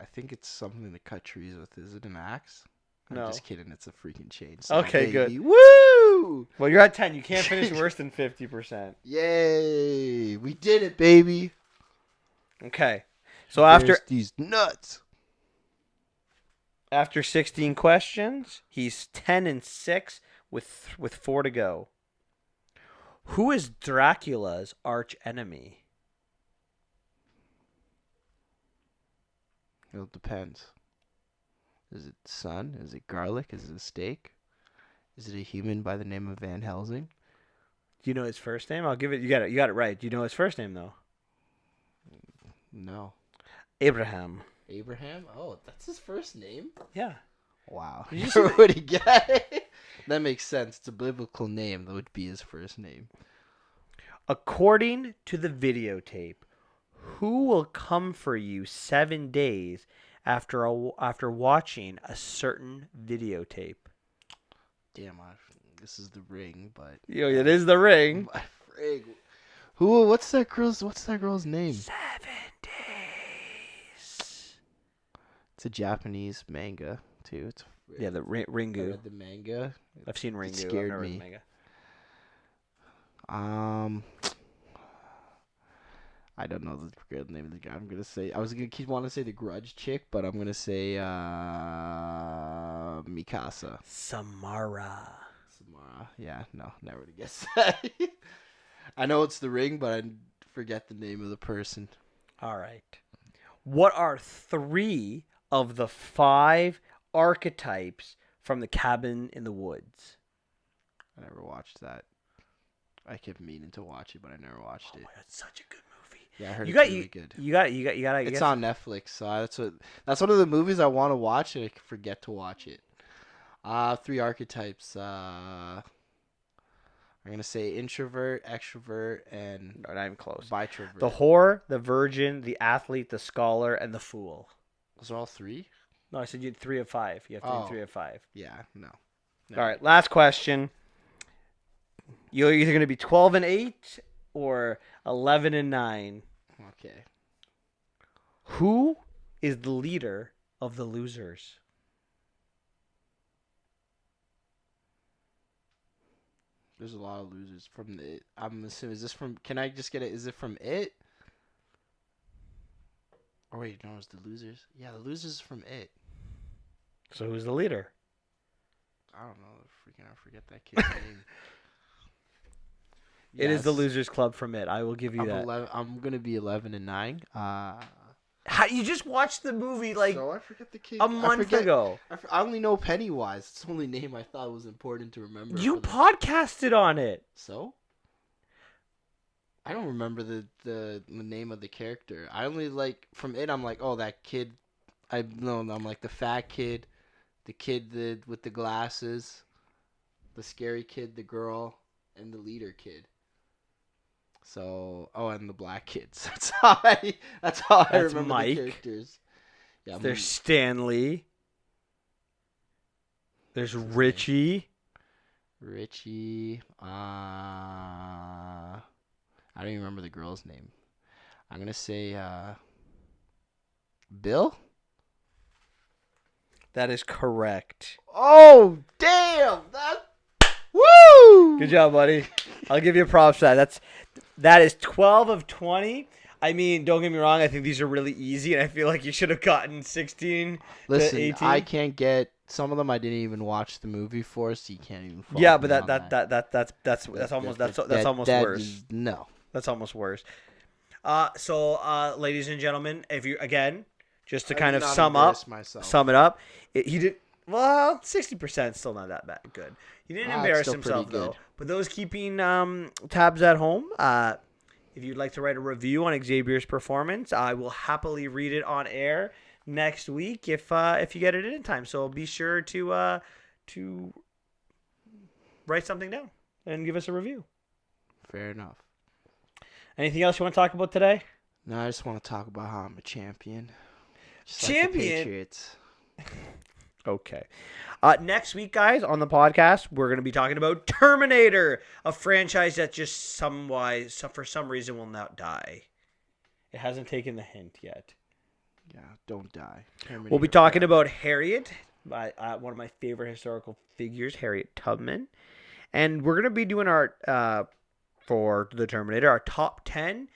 I think it's something to cut trees with. Is it an axe?
No.
I'm just kidding. It's a freaking chainsaw.
Okay, good.
Baby. Woo!
Well, you're at 10. You can't finish worse than 50%.
Yay! We did it, baby.
Okay. So after
There's these nuts.
After 16 questions, he's 10 and 6 with 4 to go. Who is Dracula's arch enemy?
It depends. Is it sun? Is it garlic? Is it a steak? Is it a human by the name of Van Helsing?
Do you know his first name? I'll give it. You got it right. Do you know his first name though?
No.
Abraham.
Abraham? Oh, that's his first name?
Yeah.
Wow.
Did you
You
see
would he get it? That makes sense. It's a biblical name. That would be his first name.
According to the videotape, who will come for you 7 days after watching a certain videotape?
Damn, this is the ring, but
Yo, it is the ring.
my frig. Who? What's that girl's name?
7 days.
It's a Japanese manga too. It's
Yeah, the
I
Ringu.
read the manga.
I've seen Ringu. I've
scared
never read
me.
the manga.
I don't know the name of the guy. I'm gonna say I was gonna want to say the Grudge chick, but I'm gonna say Mikasa.
Samara.
Samara. Yeah, no, never to guess that. I know it's the ring, but I forget the name of the person.
All right. What are 3 of the 5 archetypes from The Cabin in the Woods?
I never watched that. I kept meaning to watch it, but I never watched it.
Oh my God, it's such a good movie.
Yeah, I heard
You
it's
got
really good.
You got.
It's on Netflix, so that's one of the movies I want to watch and I forget to watch it. 3 archetypes. I'm gonna say introvert, extrovert, and
No, not even close.
bitrovert.
The whore, the virgin, the athlete, the scholar, and the fool.
Those are all 3?
No, I said you had 3 of 5. You have to do 3 of 5.
Yeah, no.
All right, last question. You're either going to be 12 and 8 or 11 and 9.
Okay.
Who is the leader of the losers?
There's a lot of losers from the. I'm assuming is this from? Can I just get it? Is it from It? Oh wait, no, it's the losers. Yeah, the losers is from It.
So who's the leader?
I don't know. Freaking, I forget that kid's name.
It is the
Yes,
Losers Club from It. I will give you
I'm
that.
11, I'm gonna be 11 and 9.
You just watched the movie like
So I forget the kid.
a month ago.
I only know Pennywise. It's the only name I thought was important to remember.
You
for the-
podcasted on it.
So? I don't remember the name of the character. I only from It. I'm like, oh, that kid. I'm like the fat kid, the kid with the glasses, the scary kid, the girl, and the leader kid. So, and the black kids. That's how I
That's
remember
Mike.
the characters. Yeah,
There's Stanley. There's Richie.
Richie. I don't even remember the girl's name. I'm gonna say Bill.
That is correct.
Oh damn! Woo!
Good job, buddy. I'll give you props for that. That is 12 of 20. I mean, don't get me wrong. I think these are really easy, and I feel like you should have gotten 16
Listen,
to 18.
I can't get some of them. I didn't even watch the movie for, so you can't even. Follow
Yeah, but
me on
that's almost worse.
No.
That's almost worse. So, ladies and gentlemen, if you again, just to kind of sum it up, Well, 60% still not that bad. Good. He didn't
It's
embarrass
still
himself
pretty
though.
good.
But those keeping tabs at home, if you'd like to write a review on Xavier's performance, I will happily read it on air next week if you get it in time. So be sure to write something down and give us a review.
Fair enough.
Anything else you want to talk about today?
No, I just want to talk about how I'm a champion. Just
Champion?
Like the Patriots.
Okay. Next week, guys, on the podcast, we're going to be talking about Terminator, a franchise that just for some reason will not die. It hasn't taken the hint yet.
Yeah, don't die. Terminator
We'll be talking
forever.
about Harriet, one of my favorite historical figures, Harriet Tubman. And we're going to be doing our, for the Terminator, our top 10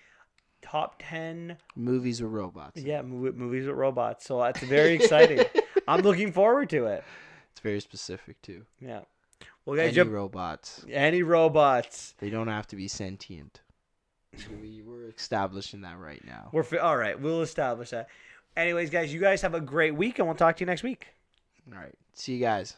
movies with robots.
yeah, movies with robots. So that's very exciting. I'm looking forward to it.
It's very specific too.
Yeah. Well, guys,
Any robots.
any robots.
They don't have to be sentient. We're establishing that right now.
All right. We'll establish that. Anyways, guys, you guys have a great week, and we'll talk to you next week.
All right. See you guys.